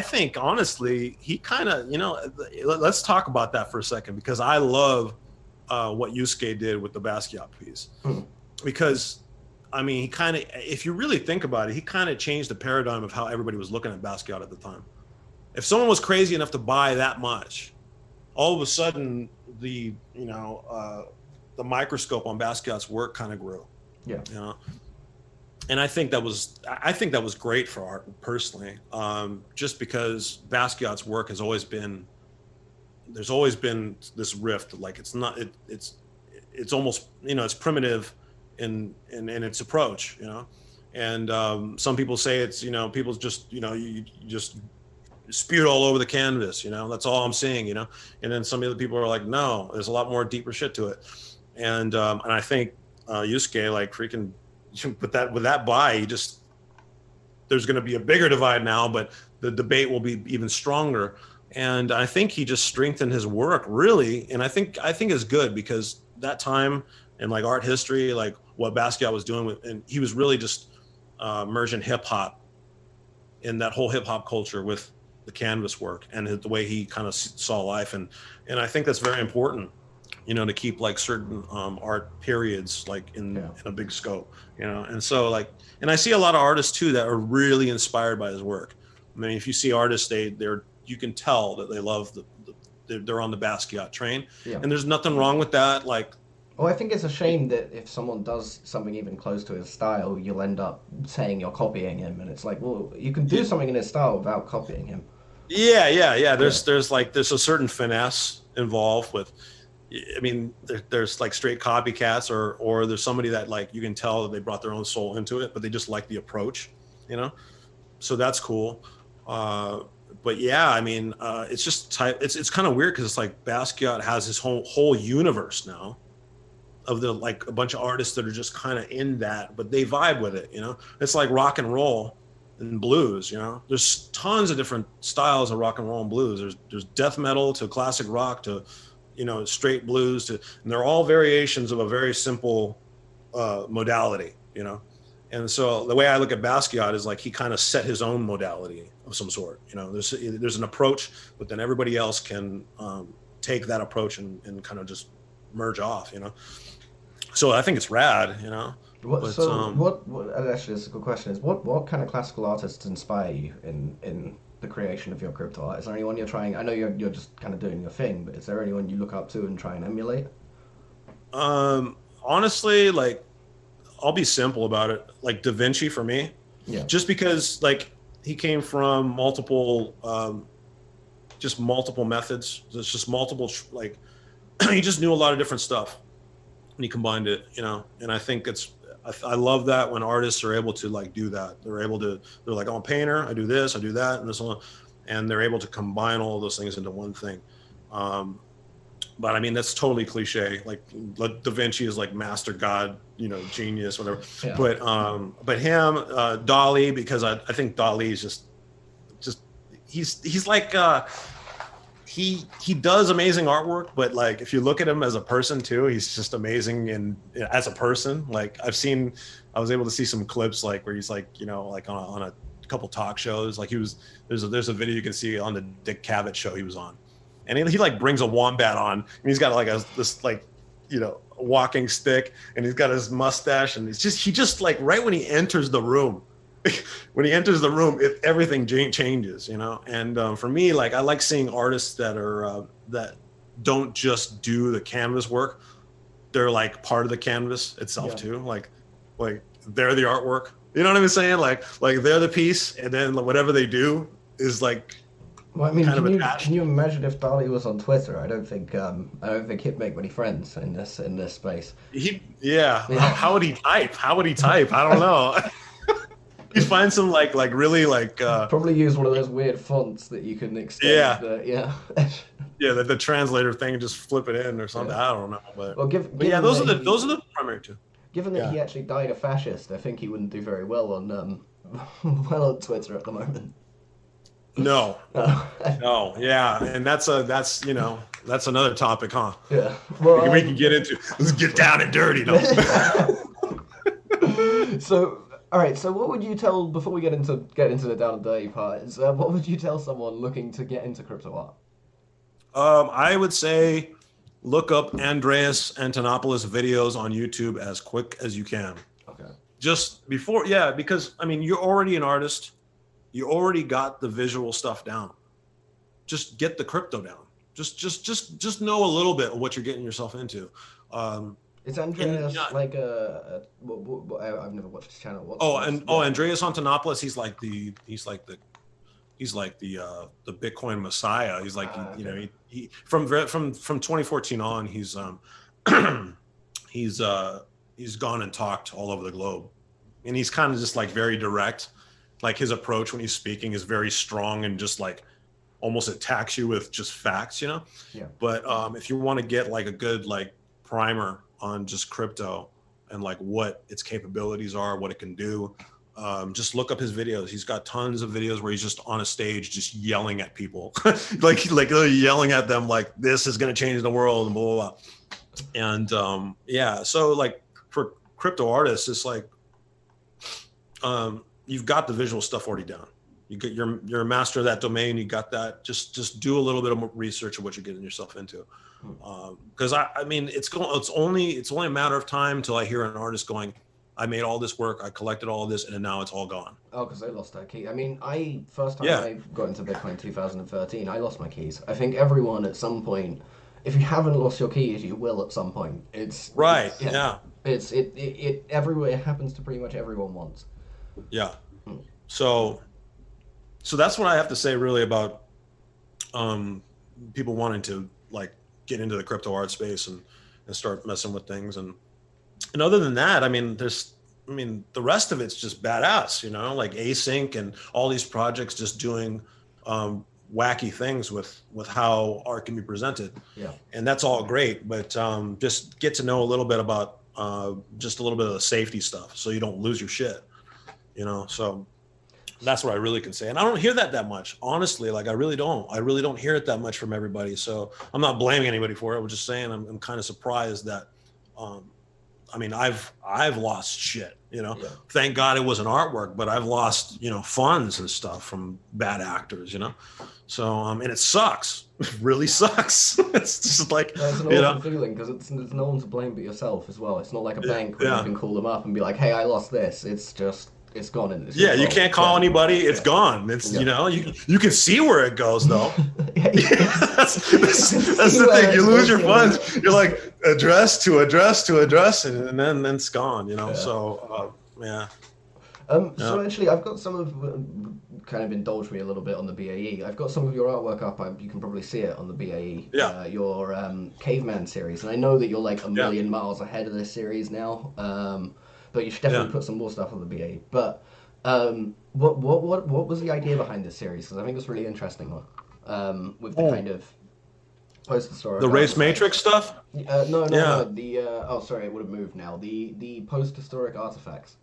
think honestly, he kind of, let's talk about that for a second, because I love what Yusuke did with the Basquiat piece. Because, I mean, he kind of, if you really think about it, he kind of changed the paradigm of how everybody was looking at Basquiat at the time. If someone was crazy enough to buy that much, all of a sudden the microscope on Basquiat's work kind of grew. Yeah. And I think that was great for art personally, just because Basquiat's work has always been, there's always been this rift. Like it's almost, it's primitive in its approach, and some people say it's, people just, you just spewed all over the canvas, that's all I'm seeing, and then some other people are like, no, there's a lot more deeper shit to it. And I think Yusuke, like, freaking with that buy, there's going to be a bigger divide now, but the debate will be even stronger. And I think he just strengthened his work really. And I think it's good, because that time in like art history, like what Basquiat was doing and he was really just merging hip hop in that whole hip hop culture with the canvas work and the way he kind of saw life. And I think that's very important, to keep like certain art periods like in a big scope, and so like, and I see a lot of artists too that are really inspired by his work. I mean, if you see artists, you can tell that they love they're on the Basquiat train, and there's nothing wrong with that. Like, I think it's a shame that if someone does something even close to his style, you'll end up saying you're copying him, and it's like, well, you can do something in his style without copying him. Yeah. There's a certain finesse involved with. I mean, there's like straight copycats, or there's somebody that like you can tell that they brought their own soul into it, but they just like the approach, So that's cool. But yeah, I mean, it's just it's kind of weird, because it's like Basquiat has his whole universe now of like a bunch of artists that are just kind of in that, but they vibe with it. It's like rock and roll and blues. There's tons of different styles of rock and roll and blues. There's death metal to classic rock to straight blues and they're all variations of a very simple modality, And so the way I look at Basquiat is like he kind of set his own modality of some sort. There's an approach, but then everybody else can take that approach and kind of just merge off. So I think it's rad. What actually, this is a good question. Is what kind of classical artists inspire you in the creation of your crypto art? Is there anyone you're trying? I know you're just kind of doing your thing, but is there anyone you look up to and try and emulate? Honestly, like, I'll be simple about it. Like Da Vinci for me, just because like he came from multiple methods. There's just multiple like he just knew a lot of different stuff and he combined it, And I think I love that when artists are able to like do that. They're like, I'm a painter, I do this, I do that, and this one, and they're able to combine all of those things into one thing. But I mean, that's totally cliche. Like Da Vinci is like master god, genius, whatever. Yeah. But him, Dali, because I think Dali is just he's like he does amazing artwork, but like if you look at him as a person too, he's just amazing. And as a person, like I was able to see some clips like where he's like, like on a couple talk shows, like there's a video you can see on the Dick Cavett show he was on, and he like brings a wombat on, and he's got like this like, walking stick, and he's got his mustache, and he just like right when he enters the room, everything changes, And for me, like I like seeing artists that are that don't just do the canvas work; they're like part of the canvas itself too. Like they're the artwork, You know what I'm saying? Like they're the piece, and then whatever they do is like Well, I mean, kind of attached. can you imagine if Dali was on Twitter? I don't think he'd make many friends in this space. Yeah. Yeah. How would he type? How would he type? I don't know. He'd find some like really like Probably use one of those weird fonts that you can extend. Yeah. Yeah. Yeah, the translator thing, just flip it in or something. Yeah. I don't know, but Well, but yeah, those are the primary two. Given that he actually died a fascist, I think he wouldn't do very well on well on Twitter at the moment. No, no, yeah, and that's another topic, huh? Yeah, well, we can get into. Let's get down and dirty, though. So, all right. So, what would you tell before we get into the down and dirty part? Is what would you tell someone looking to get into crypto art? I would say look up Andreas Antonopoulos videos on YouTube as quick as you can. Okay. Just before, yeah, because I mean, you're already an artist. You already got the visual stuff down. Just get the crypto down. Just know a little bit of what you're getting yourself into. Is Andreas like I've never watched his channel. Andreas Antonopoulos, he's like the Bitcoin messiah. He's like he from 2014 on, he's gone and talked all over the globe, and he's kind of just like very direct. Like his approach when he's speaking is very strong and just like almost attacks you with just facts, you know? Yeah. But if you want to get like a good like primer on just crypto and like what its capabilities are, what it can do, just look up his videos. He's got tons of videos where he's just on a stage just yelling at people, like yelling at them like this is going to change the world and blah blah blah. And yeah, so like for crypto artists, it's like you've got the visual stuff already down. You're a master of that domain. You got that. Just do a little bit of research of what you're getting yourself into. Because I mean, it's only a matter of time till I hear an artist going, I made all this work, I collected all of this, and now it's all gone. Oh, because they lost their key. I mean, I got into Bitcoin in 2013, I lost my keys. I think everyone at some point, if you haven't lost your keys, you will at some point. It's everywhere. It happens to pretty much everyone once. Yeah. So that's what I have to say really about people wanting to like get into the crypto art space and start messing with things. And other than that, I mean, the rest of it's just badass, you know, like async and all these projects just doing wacky things with how art can be presented. Yeah. And that's all great, but just get to know a little bit about just a little bit of the safety stuff so you don't lose your shit. You know, so that's what I really can say. And I don't hear that much, honestly. Like I really don't hear it that much from everybody. So I'm not blaming anybody for it. I'm just saying I'm kind of surprised that, I mean, I've lost shit, you know. Yeah. Thank God it was an artwork, but I've lost, you know, funds and stuff from bad actors, you know. So and it sucks. It really sucks. It's just like, it's an awful feeling because there's no one to blame but yourself as well. It's not like a bank where you can call them up and be like, hey, I lost this. It's just it's gone in. It's you can't call anybody. It's gone. It's you know, you can see where it goes though. That's the thing. You lose your funds. You're like address to address to address, and then it's gone. You know. Yeah. So yeah. So actually, I've got some of kind of indulge me a little bit on the BAE. I've got some of your artwork up. You can probably see it on the BAE. Yeah. Your Caveman series, and I know that you're like a million miles ahead of this series now. But you should definitely put some more stuff on the BAE. But what was the idea behind this series? Because I think it's really interesting with the kind of post-historic. The race matrix stuff? No. The sorry, it would have moved now. The post-historic artifacts.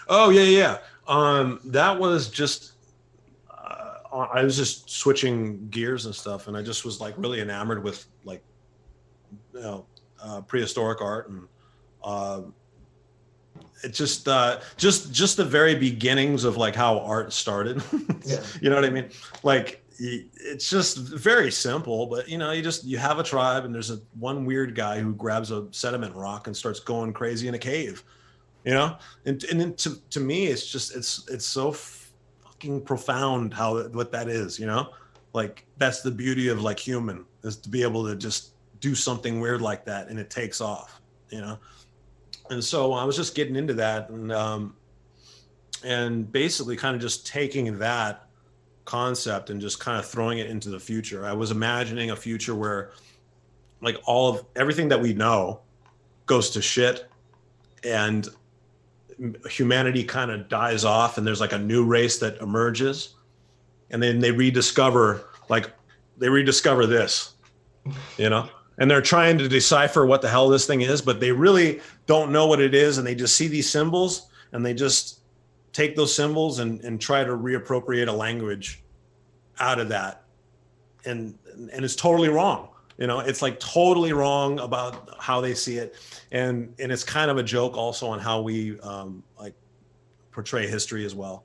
Oh yeah. That was just I was just switching gears and stuff, and I just was like really enamored with like prehistoric art and. It's just the very beginnings of like how art started. You know what I mean? Like it's just very simple, but you know, you have a tribe and there's one weird guy who grabs a sediment rock and starts going crazy in a cave, you know? And then to me, it's just, it's so fucking profound what that is, you know? Like that's the beauty of like human, is to be able to just do something weird like that and it takes off, you know? And so I was just getting into that, and and basically kind of just taking that concept and just kind of throwing it into the future. I was imagining a future where like all of everything that we know goes to shit, and humanity kind of dies off, and there's like a new race that emerges, and then they rediscover this, you know, and they're trying to decipher what the hell this thing is, but they really don't know what it is, and they just see these symbols and they just take those symbols and try to reappropriate a language out of that, and it's totally wrong. You know, it's like totally wrong about how they see it, and it's kind of a joke also on how we like portray history as well.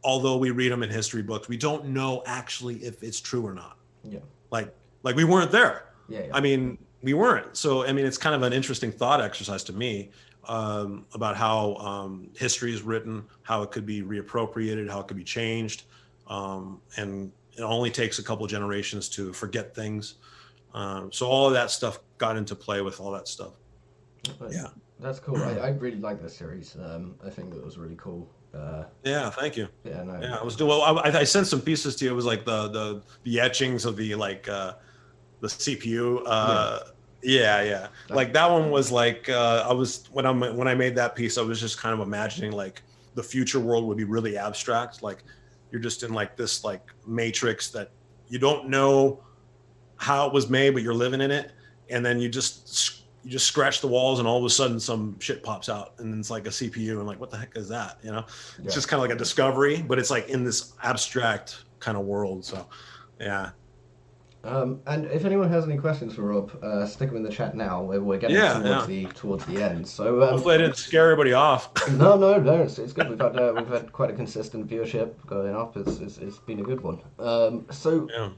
Although we read them in history books, we don't know actually if it's true or not. Yeah. Like we weren't there. Yeah. I mean, we weren't. So I mean, it's kind of an interesting thought exercise to me about how history is written, how it could be reappropriated, how it could be changed, and it only takes a couple of generations to forget things. So all of that stuff got into play with all that stuff. Yeah. That's cool. I really like this series. I think it was really cool. Yeah, thank you. Yeah, no. Yeah, I was doing well. I sent some pieces to you. It was like the etchings of the like the CPU. Yeah. Like that one was like I was when I made that piece, I was just kind of imagining like the future world would be really abstract. Like you're just in like this like matrix that you don't know how it was made, but you're living in it, and then you just scratch the walls, and all of a sudden some shit pops out, and it's like a CPU, and like what the heck is that? You know, it's just kind of like a discovery, but it's like in this abstract kind of world. So, yeah. And if anyone has any questions for Rob, stick them in the chat now. We're getting towards the end. So hopefully I didn't scare everybody off. No, it's good. We've had quite a consistent viewership going up. It's been a good one.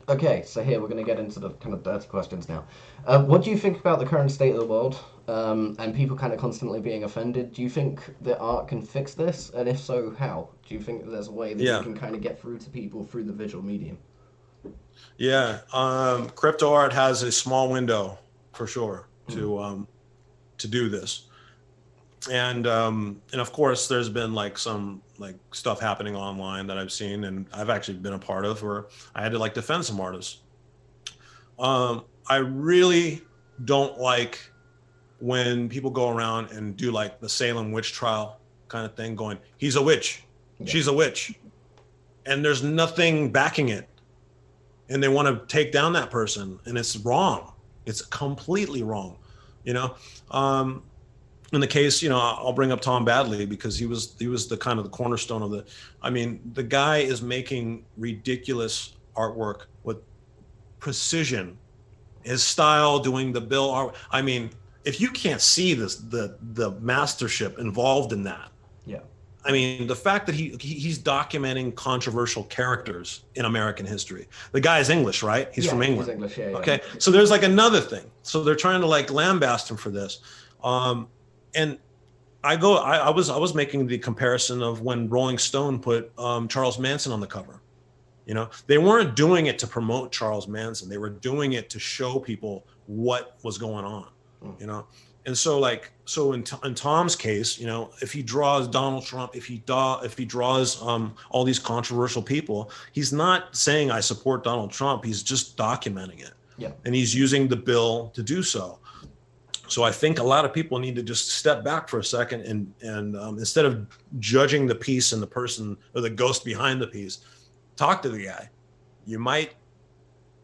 Okay, so here we're going to get into the kind of dirty questions now. What do you think about the current state of the world and people kind of constantly being offended? Do you think that art can fix this? And if so, how? Do you think that there's a way that you can kind of get through to people through the visual medium? Yeah, cryptoart has a small window for sure to do this, and of course there's been like some like stuff happening online that I've seen, and I've actually been a part of, where I had to like defend some artists. I really don't like when people go around and do like the Salem witch trial kind of thing, going, he's a witch, she's a witch, and there's nothing backing it. And they want to take down that person, and it's wrong. It's completely wrong, you know. In the case, you know, I'll bring up Tom Badley because he was the kind of the cornerstone of the. I mean, the guy is making ridiculous artwork with precision. His style, doing the bill art. I mean, if you can't see this, the mastership involved in that. Yeah. I mean, the fact that he's documenting controversial characters in American history. The guy is English, right? He's from England. He's English, yeah. Okay, so there's like another thing. So they're trying to like lambast him for this, and I was making the comparison of when Rolling Stone put Charles Manson on the cover. You know, they weren't doing it to promote Charles Manson. They were doing it to show people what was going on. You know. And so in Tom's case, you know, if he draws Donald Trump, if he draws all these controversial people, he's not saying I support Donald Trump. He's just documenting it. Yeah. And he's using the bill to do so. So I think a lot of people need to just step back for a second and instead of judging the piece and the person or the ghost behind the piece, talk to the guy. You might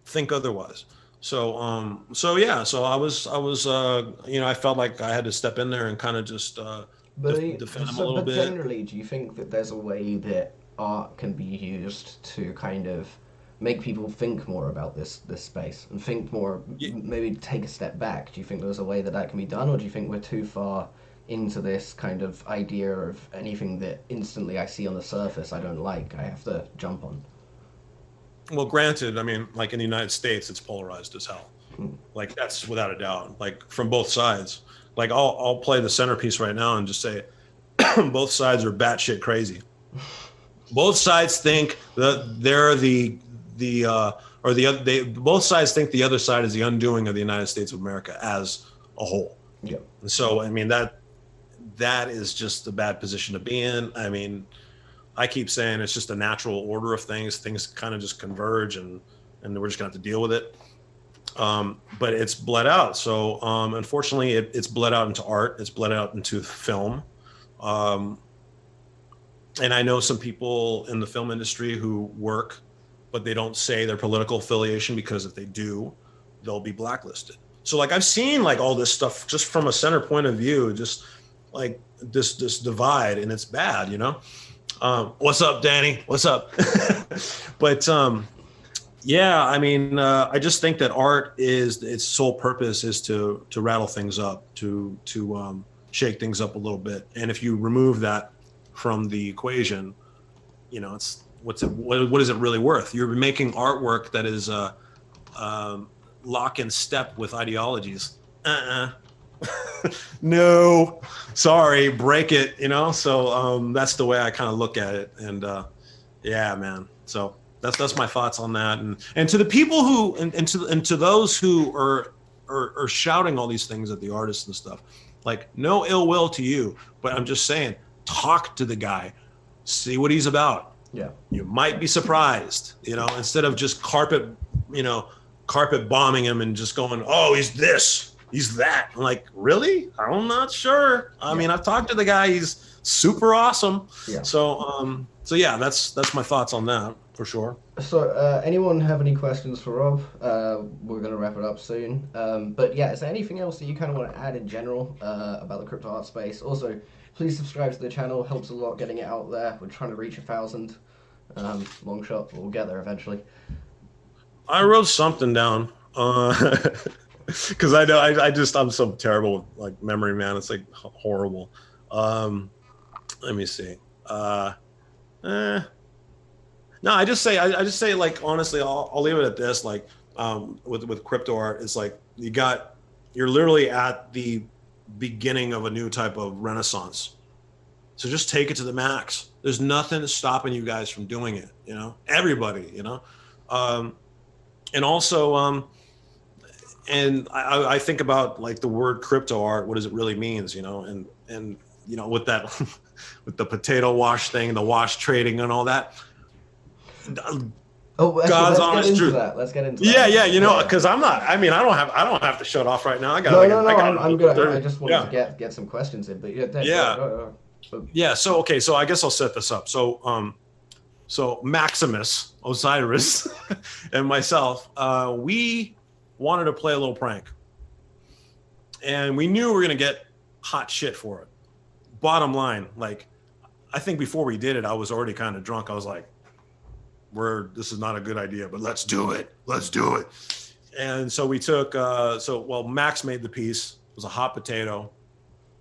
think otherwise. So I was you know, I felt like I had to step in there and kind of just defend him a little bit. But generally, do you think that there's a way that art can be used to kind of make people think more about this space and think more, maybe take a step back? Do you think there's a way that can be done, or do you think we're too far into this kind of idea of anything that instantly I see on the surface I don't like, I have to jump on? Well, granted, I mean, like in the United States, it's polarized as hell. Like that's without a doubt, like from both sides. Like I'll play the centerpiece right now and just say both sides are batshit crazy. Both sides think that they're both sides think the other side is the undoing of the United States of America as a whole. Yeah. So, I mean, that is just a bad position to be in. I mean, I keep saying it's just a natural order of things. Things kind of just converge, and we're just gonna have to deal with it. But it's bled out. So unfortunately, it's bled out into art. It's bled out into film. And I know some people in the film industry who work, but they don't say their political affiliation, because if they do, they'll be blacklisted. So like I've seen like all this stuff just from a center point of view, just like this divide, and it's bad, you know? What's up, Danny? What's up? But yeah, I mean, I just think that art is, its sole purpose is to rattle things up, to shake things up a little bit. And if you remove that from the equation, you know, it's what is it really worth? You're making artwork that is lock in step with ideologies. No, sorry, break it, you know? So that's the way I kind of look at it. And yeah, man. So that's my thoughts on that. And to the people who, and to those who are shouting all these things at the artists and stuff, like, no ill will to you, but I'm just saying, talk to the guy, see what he's about. Yeah. You might be surprised, you know, instead of just carpet bombing him and just going, oh, he's this, he's that. I'm like, really? I'm not sure. I mean, I've talked to the guy, he's super awesome. Yeah. So yeah, that's my thoughts on that for sure. So anyone have any questions for Rob? We're going to wrap it up soon. But yeah, is there anything else that you kind of want to add in general about the crypto art space? Also, please subscribe to the channel, helps a lot getting it out there. We're trying to reach 1,000. Long shot, we'll get there eventually. I wrote something down because I know I'm so terrible with like memory, man. It's like horrible. Let me see. No, I just say like, honestly, I'll leave it at this. Like with crypto art, it's like you're literally at the beginning of a new type of renaissance. So just take it to the max. There's nothing stopping you guys from doing it, you know, everybody, you know. And also, and I think about like the word crypto art, what does it really means, you know, and you know, with that, with the potato wash thing, the wash trading and all that. Oh, God's honest truth. Let's get into that. Yeah, you know, because I don't have to shut off right now. I got. No, I'm good. I just wanted to get some questions in, but yeah. So okay, so I guess I'll set this up. So so Maximus Osiris and myself, we wanted to play a little prank, and we knew we were gonna get hot shit for it. Bottom line, like, I think before we did it, I was already kind of drunk. I was like, this is not a good idea, but let's do it. And so we took, Max made the piece. It was a hot potato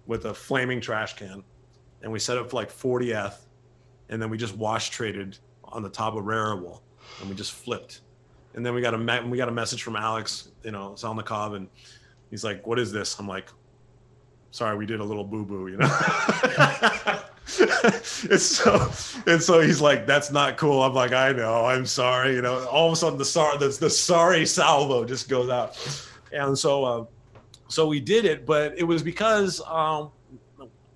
with a flaming trash can. And we set up for like 40 ETH. And then we just wash traded on the top of Rareable, and we just flipped. And then we got a message from Alex, you know, Salnikov, and he's like, what is this? I'm like, sorry, we did a little boo-boo, you know? and so he's like, that's not cool. I'm like, I know, I'm sorry, you know. All of a sudden the sorry salvo just goes out. And so we did it, but it was because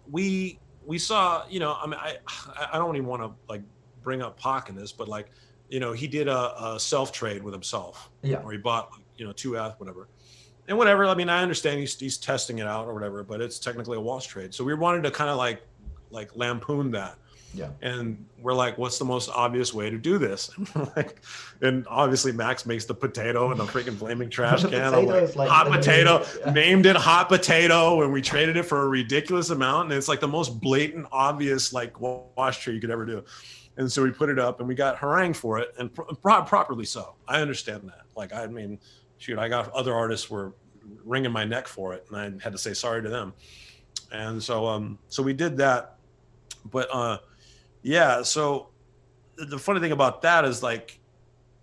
we saw, you know, I mean, I don't even want to like bring up Pac in this, but like, you know, he did a self trade with himself, or he bought, you know, 2 ETH, whatever. And whatever, I mean, I understand he's testing it out or whatever, but it's technically a wash trade. So we wanted to kind of like lampoon that. Yeah. And we're like, what's the most obvious way to do this? And obviously Max makes the potato in the freaking flaming trash can. Like, hot potato, named it hot potato, and we traded it for a ridiculous amount. And it's like the most blatant, obvious like wash trade you could ever do. And so we put it up and we got harangued for it, and properly so. I understand that. Like, I mean, shoot, I got other artists were wringing my neck for it, and I had to say sorry to them. And so so we did that. But yeah, so the funny thing about that is, like,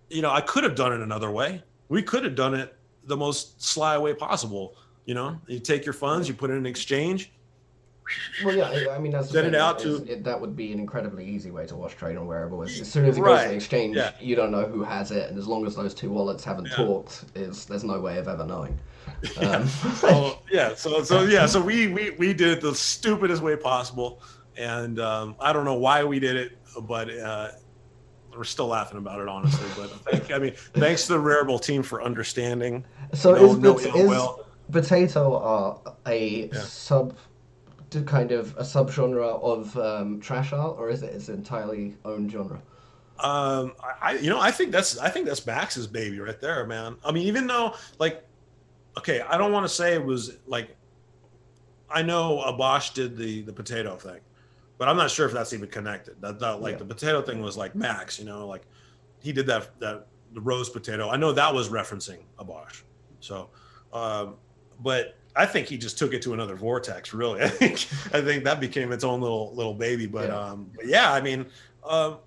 you know, I could have done it another way. We could have done it the most sly way possible. You know, you take your funds, you put it in exchange, Well, yeah, I mean that's the send it thing. out to That would be an incredibly easy way to wash trade on wearable. As soon as it goes to the right. exchange, Yeah. you don't know who has it, and as long as those two wallets haven't Yeah. talked, there's no way of ever knowing. Yeah. So yeah. So we did it the stupidest way possible, and I don't know why we did it, but we're still laughing about it, honestly. But thanks to the Rareable team for understanding. So No ill is will. potato art a Yeah. kind of a subgenre of trash art, or is it its entirely own genre? I think that's Max's baby right there, man. I mean, even though like, okay, I don't want to say it was like, I know Abosh did the potato thing, but I'm not sure if that's even connected. That like Yeah. the potato thing was like Max, like he did that the rose potato. I know that was referencing Abosh. So, but I think he just took it to another vortex. Really, I think that became its own little baby. But yeah, I mean. So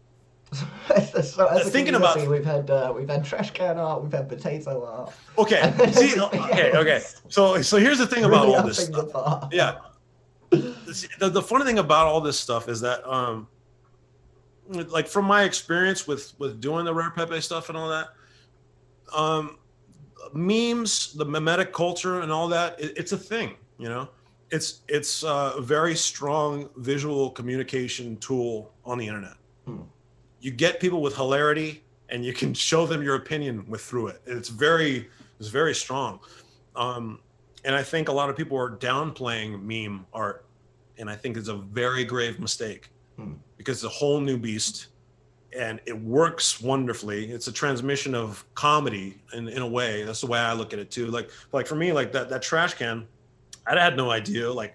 as a Thinking community, about we've had trash can art, we've had potato art. okay, see, okay. So here's the thing about Really all this upping the stuff. bar. Yeah, the funny thing about all this stuff is that like from my experience with doing the Rare Pepe stuff and all that, memes, the memetic culture and all that, it's a thing. It's a very strong visual communication tool on the internet. You get people with hilarity, and you can show them your opinion through it. It's very strong. And I think a lot of people are downplaying meme art, and I think it's a very grave mistake because it's a whole new beast, and it works wonderfully. It's a transmission of comedy in a way. That's the way I look at it too. Like for me, like that trash can, I had no idea like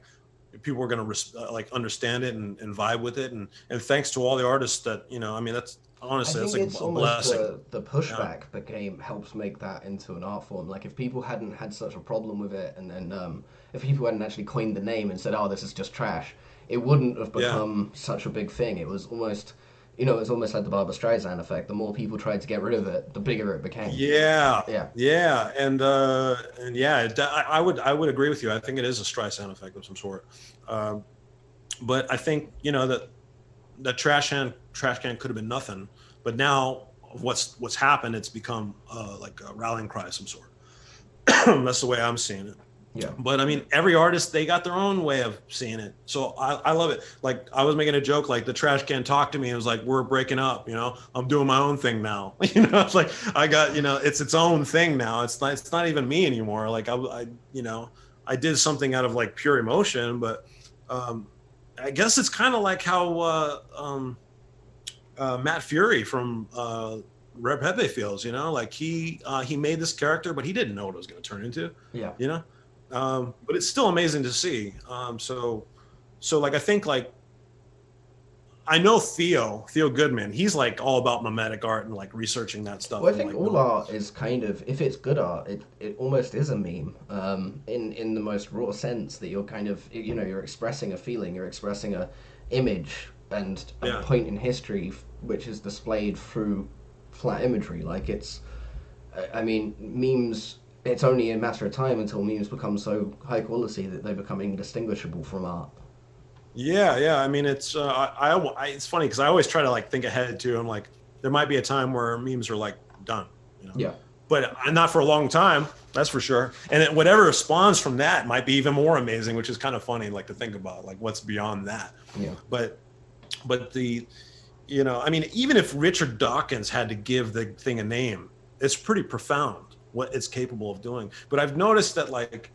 people were going to like understand it and vibe with it, and thanks to all the artists that I mean, that's honestly I that's think like it's a almost blessing. the pushback helps make that into an art form. Like if people hadn't had such a problem with it, and then if people hadn't actually coined the name and said, "Oh, this is just trash," it wouldn't have Yeah. become such a big thing. It was almost, it's almost like the Barbra Streisand effect. The more people tried to get rid of it, the bigger it became. Yeah, Yeah. yeah, and yeah, I would agree with you. I think it is a Streisand effect of some sort, but I think that that trash can could have been nothing, but now what's happened, it's become like a rallying cry of some sort. That's the way I'm seeing it. Yeah. But I mean, every artist, they got their own way of seeing it. So I love it. Like I was making a joke, like the trash can talked to me and was like, "We're breaking up. I'm doing my own thing now." It's like I got, it's its own thing now. It's not even me anymore. Like I did something out of like pure emotion, but I guess it's kind of like how Matt Fury from Rare Pepe feels. Like he made this character, but he didn't know what it was going to turn into. Yeah. But it's still amazing to see. So like I think like I know Theo Goodman. He's like all about mimetic art and like researching that stuff. Well, I think like, all art is kind of, if it's good art, it almost is a meme. In the most raw sense that you're kind of, you're expressing a feeling, you're expressing a image and a point in history which is displayed through flat imagery. Like I mean, memes. It's only a matter of time until memes become so high quality that they become indistinguishable from art. Yeah. I mean, it's it's funny because I always try to like think ahead too. I'm like, there might be a time where memes are like done. Yeah. But not for a long time, that's for sure. And whatever spawns from that might be even more amazing, which is kind of funny, like to think about, like what's beyond that. Yeah. But the, I mean, even if Richard Dawkins had to give the thing a name, it's pretty profound what it's capable of doing. But I've noticed that like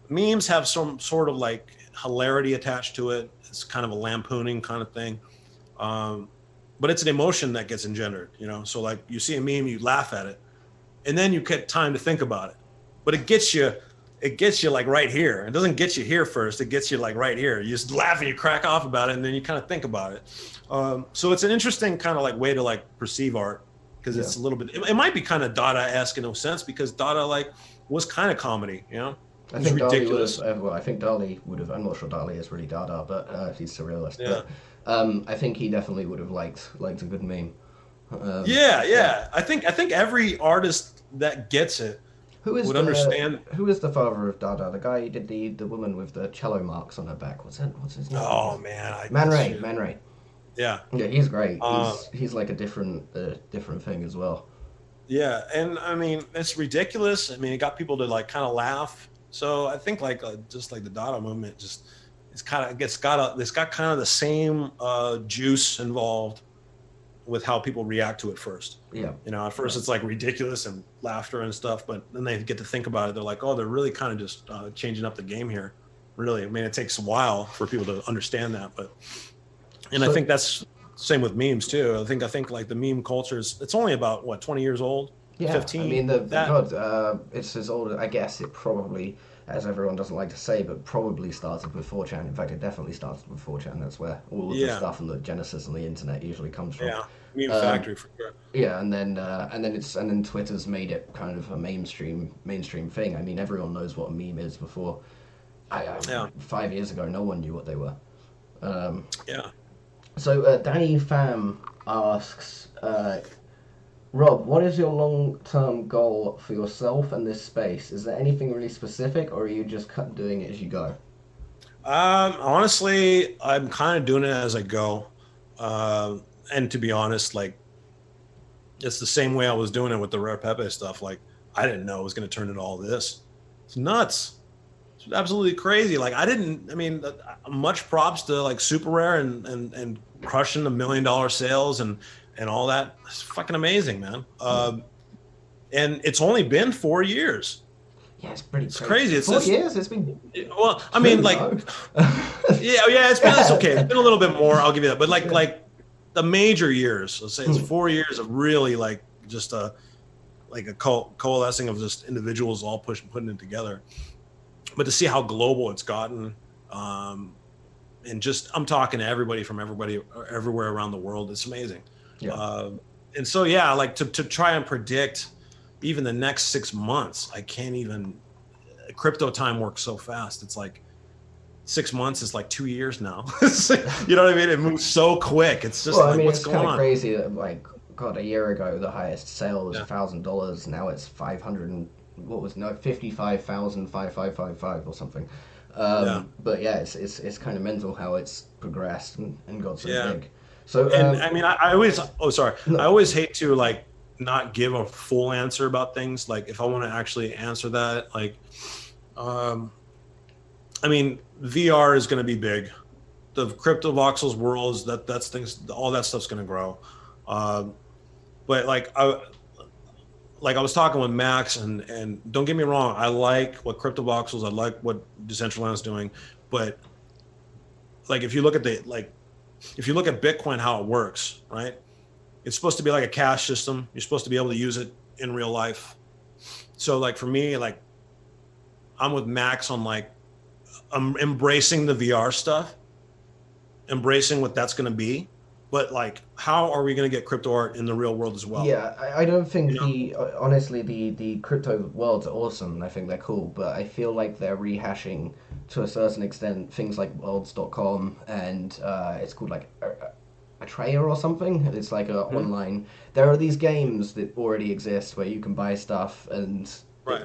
memes have some sort of like hilarity attached to it. It's kind of a lampooning kind of thing. But it's an emotion that gets engendered, So like you see a meme, you laugh at it, and then you get time to think about it. But it gets you like right here. It doesn't get you here first. It gets you like right here. You just laugh and you crack off about it, and then you kind of think about it. So it's an interesting kind of like way to like perceive art, because it's a little bit, it might be kind of Dada-esque in a sense, because Dada like was kind of comedy, I think Dali would have. Well, I think Dali would have. I'm not sure Dali is really Dada, but he's surrealist. Yeah. But I think he definitely would have liked a good meme. Yeah. I think every artist that gets it, Who is the father of Dada? The guy who did the woman with the cello marks on her back. What's his name? Oh man, Man Ray. Yeah. Yeah, he's great. He's like a different thing as well. Yeah, and I mean it's ridiculous. I mean, it got people to like kind of laugh. So I think like just like the Dada movement, just it's got kind of the same juice involved with how people react to it first. Yeah. You know, at first it's like ridiculous and laughter and stuff, but then they get to think about it. They're like, oh, they're really kind of just changing up the game here. Really, I mean, it takes a while for people to understand that, I think that's same with memes too. I think like the meme culture it's only about what 20 years old. Yeah, 15. I mean it's as old. I guess it probably, as everyone doesn't like to say, but probably started with 4chan. In fact, it definitely started with 4chan. That's where all of the stuff and the genesis on the internet usually comes from. Yeah, meme factory for sure. Yeah, and then Twitter's made it kind of a mainstream thing. I mean, everyone knows what a meme is before. 5 years ago, no one knew what they were. Yeah. So Danny Pham asks, Rob, what is your long-term goal for yourself and this space? Is there anything really specific, or are you just doing it as you go? Honestly, I'm kind of doing it as I go. And to be honest, like, it's the same way I was doing it with the Rare Pepe stuff. Like, I didn't know it was going to turn into all this. It's nuts. It's absolutely crazy. Like, much props to like Super Rare and crushing the $1 million sales and all that. It's fucking amazing, man. And it's only been 4 years. Yeah, it's pretty crazy. It's 4 years? It's been... Well, I mean, like... yeah, it's okay. It's been a little bit more, I'll give you that. But like the major years, let's say it's 4 years of really like just a coalescing of just individuals all putting it together. But to see how global it's gotten, and just I'm talking to everybody everywhere around the world, it's amazing. Yeah. And so yeah, like to try and predict even the next 6 months, I can't even. Crypto time works so fast. It's like 6 months is like 2 years now. You know what I mean? It moves so quick. It's just what's going on? It's kind of crazy that like God, a year ago the highest sale was $1,000. Now it's 55,555 or something. But yeah, it's kind of mental how it's progressed and got so big. So and I mean, I always hate to like not give a full answer about things. Like if I want to actually answer that, like, I mean, VR is going to be big. The crypto voxels worlds, that's things, all that stuff's going to grow. But like I was talking with Max, and don't get me wrong, I like what crypto voxels, I like what Decentraland's doing, but like if you look at Bitcoin, how it works, right? It's supposed to be like a cash system. You're supposed to be able to use it in real life. So like for me, like I'm with Max on like I'm embracing the VR stuff, embracing what that's going to be. But like, how are we going to get crypto art in the real world as well? Yeah, I don't think honestly the crypto worlds are awesome. I think they're cool, but I feel like they're rehashing to a certain extent things like worlds.com and it's called like Atreya or something. It's like a online. There are these games that already exist where you can buy stuff, and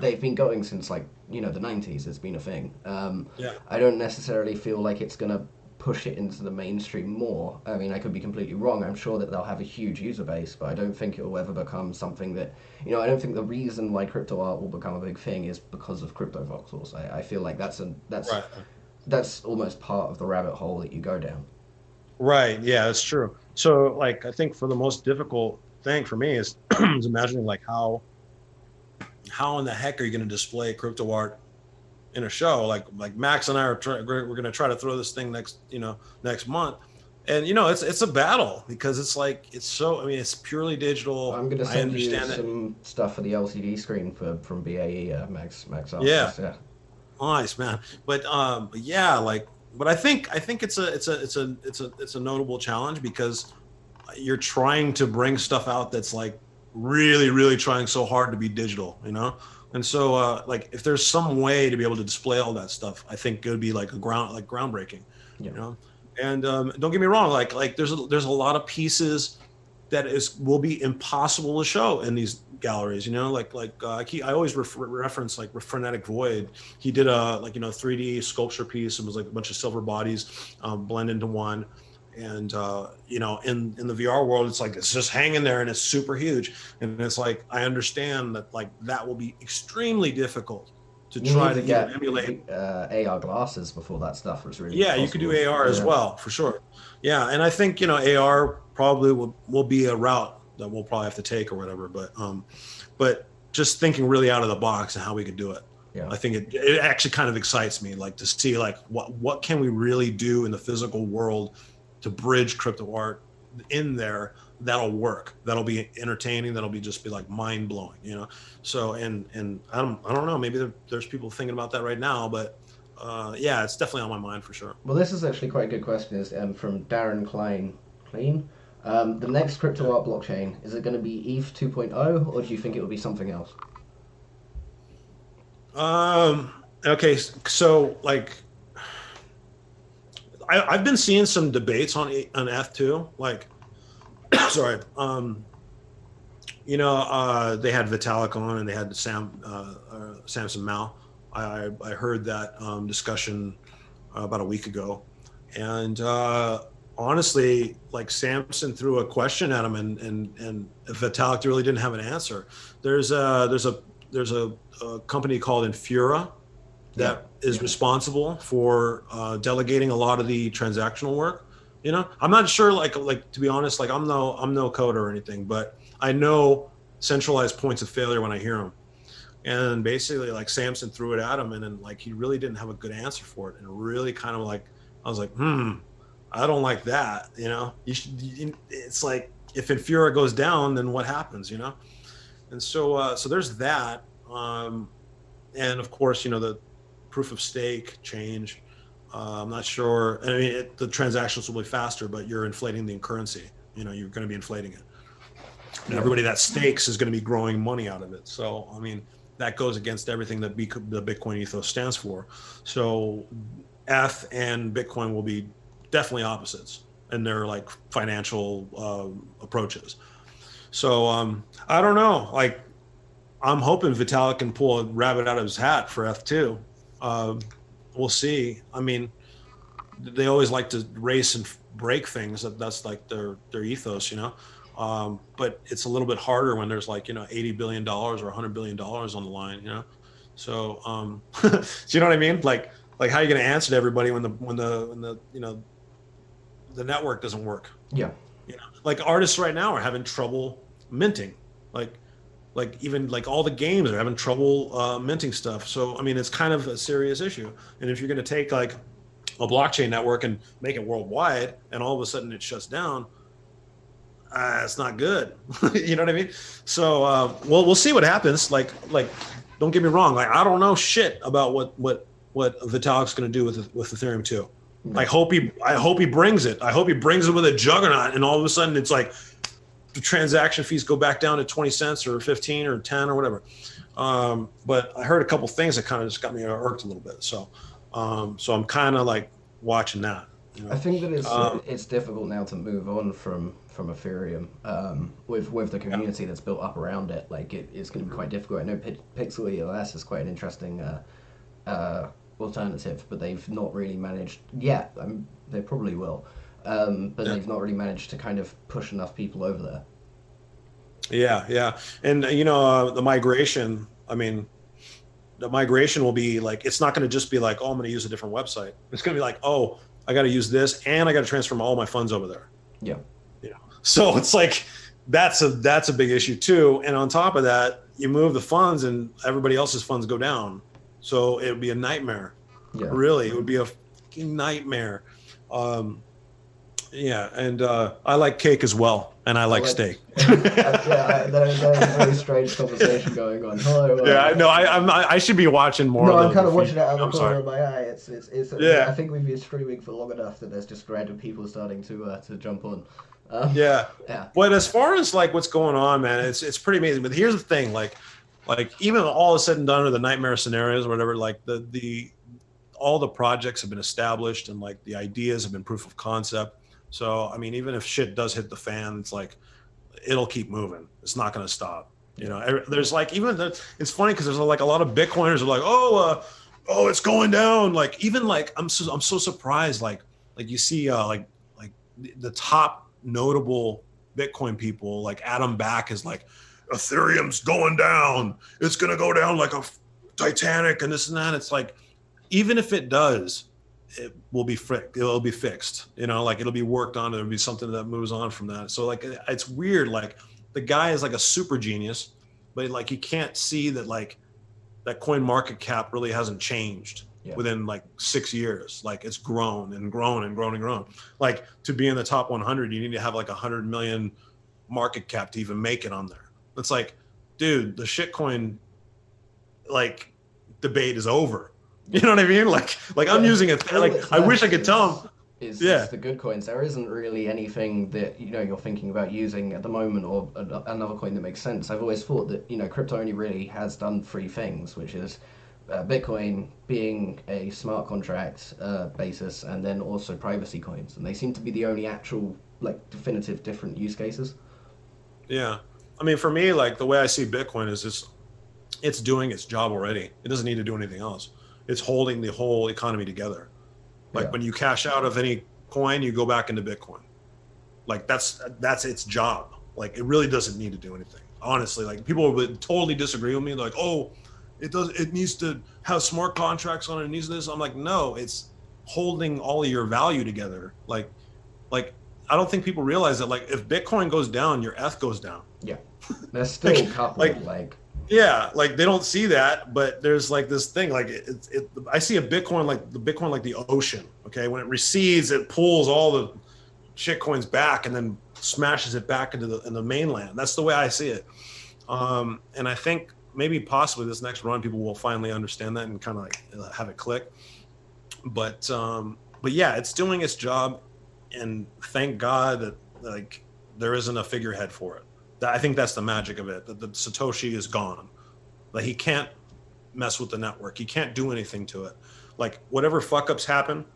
they've been going since like the 90s. It's been a thing. I don't necessarily feel like it's gonna push it into the mainstream more. I mean, I could be completely wrong. I'm sure that they'll have a huge user base, but I don't think it will ever become something that, I don't think the reason why crypto art will become a big thing is because of crypto voxels. I feel like that's almost part of the rabbit hole that you go down. Right. Yeah, that's true. So like, I think for the most difficult thing for me is imagining like how in the heck are you going to display crypto art in a show? Like Max and I are we're going to try to throw this thing next month, and it's a battle because it's like it's purely digital. I'm going to send you some stuff for the LCD screen from BAE, Max. Yeah, nice, man. But yeah, like, but I think it's a notable challenge because you're trying to bring stuff out that's like really, really trying so hard to be digital, And so, like, if there's some way to be able to display all that stuff, I think it would be like groundbreaking, And don't get me wrong, like there's a lot of pieces will be impossible to show in these galleries. You know, I always reference like Frenetic Void. He did a 3D sculpture piece. It was like a bunch of silver bodies blend into one. And in the VR world, it's just hanging there and it's super huge. And it's like, I understand that that will be extremely difficult to try to get emulate AR glasses before that stuff was really possible. You could do AR as well, for sure. Yeah, and I think AR probably will be a route that we'll probably have to take or whatever. But just thinking really out of the box and how we could do it. Yeah. I think it actually kind of excites me, to see what can we really do in the physical world to bridge crypto art in there. That'll work. That'll be entertaining. That'll be mind blowing, So and I don't know. Maybe there's people thinking about that right now, but yeah, it's definitely on my mind for sure. Well, this is actually quite a good question. Is from Darren Klein. The next crypto art blockchain, is it going to be ETH 2.0 or do you think it will be something else? Okay, so I've been seeing some debates on F2, sorry, they had Vitalik on and they had Samson Mao. I heard that discussion about a week ago, and honestly, Samson threw a question at him, and Vitalik really didn't have an answer. There's a company called Infura that is responsible for delegating a lot of the transactional work. I'm not sure, to be honest, I'm no coder or anything, but I know centralized points of failure when I hear them. And basically, Samson threw it at him, and then he really didn't have a good answer for it, and really kind of I was like, I don't like that. It's like, if Infura goes down, then what happens? And so there's that, and of course, the proof of stake change. I'm not sure. I mean, the transactions will be faster, but you're inflating the currency. You're going to be inflating it. And everybody that stakes is going to be growing money out of it. So, I mean, that goes against everything that the Bitcoin ethos stands for. So, ETH and Bitcoin will be definitely opposites in their financial approaches. So, I don't know. I'm hoping Vitalik can pull a rabbit out of his hat for F2. We'll see. I mean, they always like to race and break things. That's their ethos, but it's a little bit harder when there's $80 billion or $100 billion on the line, So, do you know what I mean? Like how are you going to answer to everybody when the the network doesn't work? Yeah. Artists right now are having trouble minting. Even all the games are having trouble minting stuff. So, I mean, it's kind of a serious issue. And if you're going to take a blockchain network and make it worldwide, and all of a sudden it shuts down, it's not good. You know what I mean? So, we'll see what happens. Don't get me wrong. I don't know shit about what Vitalik's going to do with Ethereum 2. I hope he brings it. I hope he brings it with a juggernaut, and all of a sudden it's the transaction fees go back down to 20 cents or 15 or 10 or whatever. But I heard a couple things that kind of just got me irked a little bit. So I'm kind of watching that. I think that it's difficult now to move on from Ethereum with the community that's built up around it. It's going to be quite difficult. I know Pixel EOS is quite an interesting alternative, but they've not really managed yet. They probably will. But they've not really managed to kind of push enough people over there. Yeah. And, the migration, the migration will be it's not going to just be oh, I'm going to use a different website. It's going to be oh, I got to use this and I got to transfer all my funds over there. Yeah. So it's that's a big issue too. And on top of that, you move the funds and everybody else's funds go down. So it would be a nightmare. Yeah. Really, it would be a fucking nightmare. Yeah, and I like cake as well, and I like steak. There's a very strange conversation going on. Hello. Yeah, no, I should be watching more. No, I'm kind of watching it out of the corner of my eye. It's yeah. I think we've been streaming for long enough that there's just random people starting to jump on. Yeah. But as far as what's going on, man, it's pretty amazing. But here's the thing, even all is said and done, or the nightmare scenarios, or whatever, all the projects have been established, and the ideas have been proof of concept. So, I mean, even if shit does hit the fan, it's it'll keep moving. It's not going to stop. You know, there's like, it's funny because there's like a lot of Bitcoiners are like, oh, it's going down. Like, even like, I'm so surprised. Like you see, like the top notable Bitcoin people, like Adam Back is like, Ethereum's going down. It's going to go down like a Titanic and this and that. It's like, even if it does, it will be it'll be fixed, you know, like it'll be worked on. There'll be something that moves on from that. So like, it's weird. Like the guy is like a super genius, but like, you can't see that like that coin market cap really hasn't changed within like 6 years. Like it's grown and grown and grown and grown. Like to be in the top 100, you need to have like 100 million market cap to even make it on there. It's like, dude, the shitcoin like debate is over. You know what I mean? Like I'm using it. Like I wish I could tell them. Is the good coins. There isn't really anything that you're thinking about using at the moment, or another coin that makes sense. I've always thought that crypto only really has done three things, which is Bitcoin being a smart contract basis, and then also privacy coins, and they seem to be the only actual like definitive different use cases. Yeah, I mean, for me, like the way I see Bitcoin is it's doing its job already. It doesn't need to do anything else. It's holding the whole economy together. Like when you cash out of any coin, you go back into Bitcoin. Like that's its job. Like it really doesn't need to do anything. Honestly, like people would totally disagree with me. Like, oh, it needs to have smart contracts on it. It needs this. I'm like, no, it's holding all of your value together. Like I don't think people realize that like if Bitcoin goes down, your ETH goes down. Yeah, there's still coupled like. Yeah, like they don't see that, but there's like this thing, like I see a Bitcoin like the ocean. Okay, when it recedes, it pulls all the shit coins back and then smashes it back into the mainland. That's the way I see it. And I think maybe possibly this next run, people will finally understand that and kind of like have it click. But yeah, it's doing its job, and thank God that like there isn't a figurehead for it. I think that's the magic of it. That the Satoshi is gone. Like he can't mess with the network. He can't do anything to it. Like whatever fuck ups happen,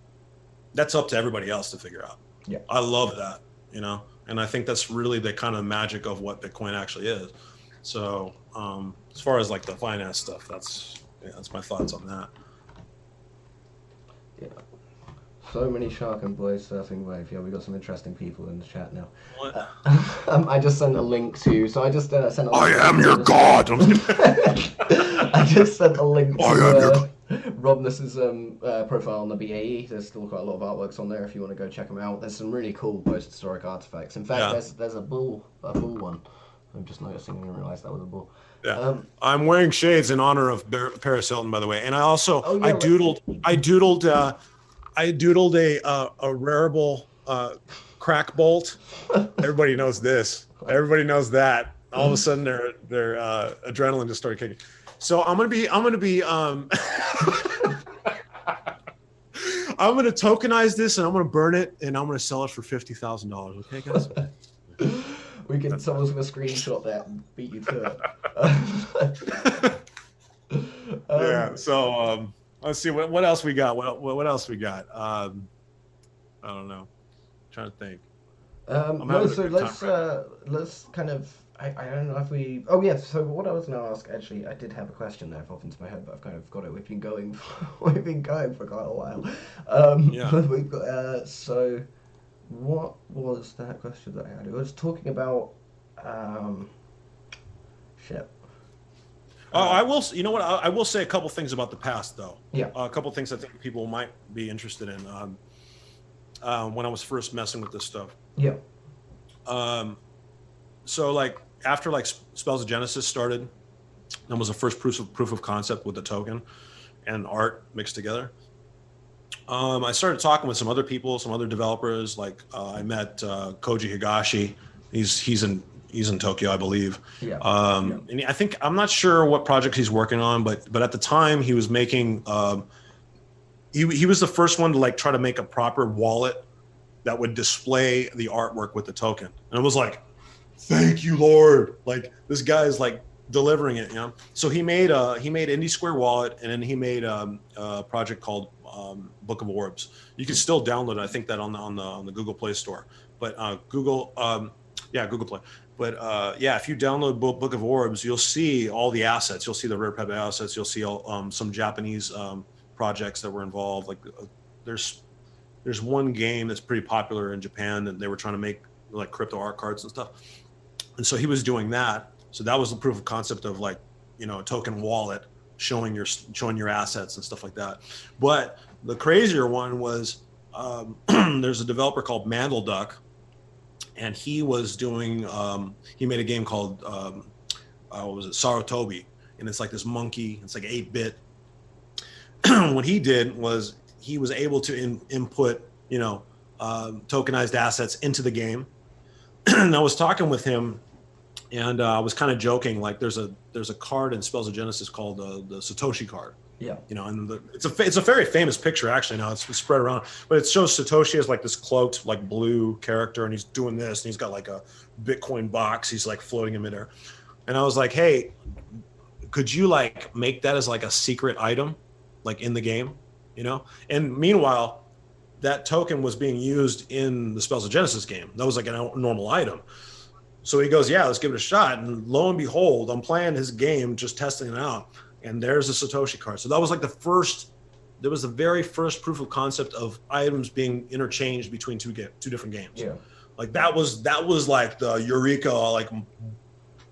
that's up to everybody else to figure out. Yeah, I love that, and I think that's really the kind of magic of what Bitcoin actually is. So as far as like the finance stuff, that's my thoughts on that. Yeah. So many shark and boys surfing wave. Yeah, we got some interesting people in the chat now. What? I just sent a link to. So I just sent. A link I am your god. I just sent a link to Robness's profile on the BAE. There's still quite a lot of artworks on there if you want to go check them out. There's some really cool post-historic artifacts. In fact, there's a bull one. I'm just noticing. I didn't realize that was a bull. Yeah, I'm wearing shades in honor of Paris Hilton, by the way, and I also I doodled a rareable crack bolt. Everybody knows this. Everybody knows that. All of a sudden, their adrenaline just started kicking. So I'm gonna be I'm gonna tokenize this and I'm gonna burn it and I'm gonna sell it for $50,000. Okay, guys. Someone's gonna screenshot that and beat you to it. Yeah. So let's see what else we got. What else we got? I don't know. I'm trying to think. Let's kind of. I don't know if we. Oh yeah. So what I was going to ask, actually, I did have a question there popped into my head, but I've kind of got it. We've been going for quite a while. Yeah. We've got. So, what was that question that I had? It was talking about. Shit. I will. You know what? I will say a couple things about the past, though. Yeah. A couple things I think people might be interested in. When I was first messing with this stuff. Yeah. So like after like Spells of Genesis started, that was the first proof of concept with the token and art mixed together. I started talking with some other people, some other developers. Like I met Koji Higashi. He's in Tokyo, I believe. Yeah. And I think I'm not sure what project he's working on, but at the time he was making. He was the first one to like try to make a proper wallet that would display the artwork with the token, and it was like, thank you, Lord. Like this guy is like delivering it, So he made Indie Square Wallet, and then he made a project called Book of Orbs. You can still download it. I think that on the Google Play Store, but Google Play. yeah, if you download Book of Orbs, you'll see all the assets. You'll see the Rare Pepe assets. You'll see all, some Japanese projects that were involved. Like there's one game that's pretty popular in Japan that they were trying to make like crypto art cards and stuff. And so he was doing that. So that was the proof of concept of like, you know, a token wallet showing your assets and stuff like that. But the crazier one was there's a developer called Mandelduck, and he was doing he made a game called what was it, Sarutobi, and it's like this monkey. It's like 8-bit. What he did was he was able to input, you know, tokenized assets into the game. And I was talking with him, and I was kind of joking, like there's a card in Spells of Genesis called the Satoshi card. Yeah. You know, and it's a very famous picture actually. Now it's spread around, but it shows Satoshi as like this cloaked like blue character, and he's doing this, and he's got like a Bitcoin box. He's like floating in midair. And I was like, hey, could you like make that as like a secret item, like in the game, you know? And meanwhile, that token was being used in the Spells of Genesis game. That was like a normal item. So he goes, yeah, let's give it a shot. And lo and behold, I'm playing his game, just testing it out, and there's a Satoshi card. So that was like there was the very first proof of concept of items being interchanged between two different games. Yeah. Like that was like the eureka, like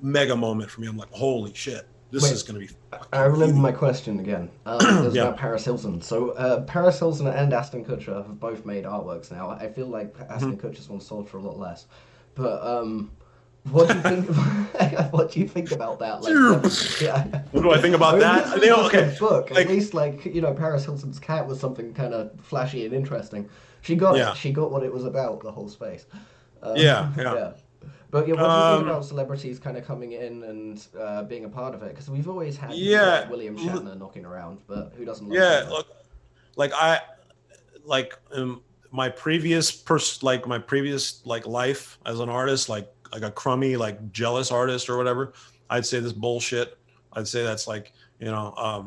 mega moment for me. I'm like, holy shit, this is going to be. I remember my question again. It was about Paris Hilton. So Paris Hilton and Ashton Kutcher have both made artworks now. I feel like Ashton Kutcher's one sold for a lot less. But what do you think? What do you think about that? Like, yeah. What do I think about that? Okay. Book. At least, like, you know, Paris Hilton's cat was something kind of flashy and interesting. She got what it was about. The whole space. Yeah. But yeah, what do you think about celebrities kind of coming in and being a part of it? Because we've always had like William Shatner knocking around, but who doesn't? Look, like my previous life as an artist, like a crummy, like jealous artist or whatever, I'd say this bullshit. I'd say that's like, I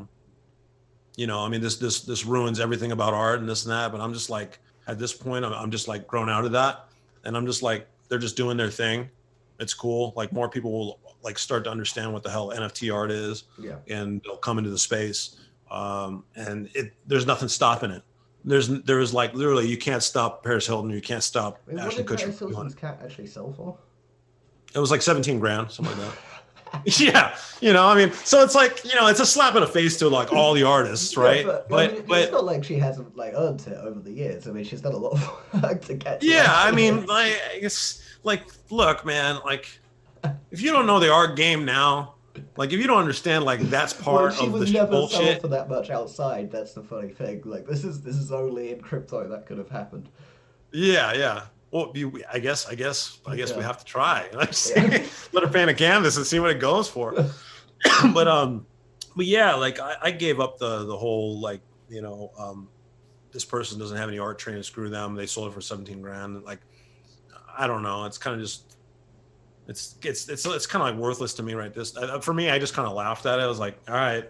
mean, this ruins everything about art and this and that. But I'm just like, at this point, I'm just like grown out of that, and I'm just like, they're just doing their thing. It's cool. Like more people will like start to understand what the hell NFT art is, and they'll come into the space. And there's nothing stopping it. There's like literally you can't stop Paris Hilton. You can't stop Ashton Kutcher. What did Paris Hilton's cat actually sell for? It was like $17,000, something like that. Yeah, I mean, so it's like, it's a slap in the face to like all the artists, right? But it's not like she hasn't like earned it over the years. I mean, she's done a lot of work to get. Yeah, I mean, like, I guess, like, look, man, like, if you don't know the art game now, like, if you don't understand, like, that's part of the bullshit. She was never sold for that much outside. That's the funny thing. Like, this is only in crypto that could have happened. Yeah. Well, I guess we have to try. Let her paint a canvas and see what it goes for. but yeah, like I gave up the whole like, this person doesn't have any art training, screw them. They sold it for $17,000. Like, I don't know. It's kind of just, it's kind of like worthless to me, right? For me, I just kind of laughed at it. I was like, all right,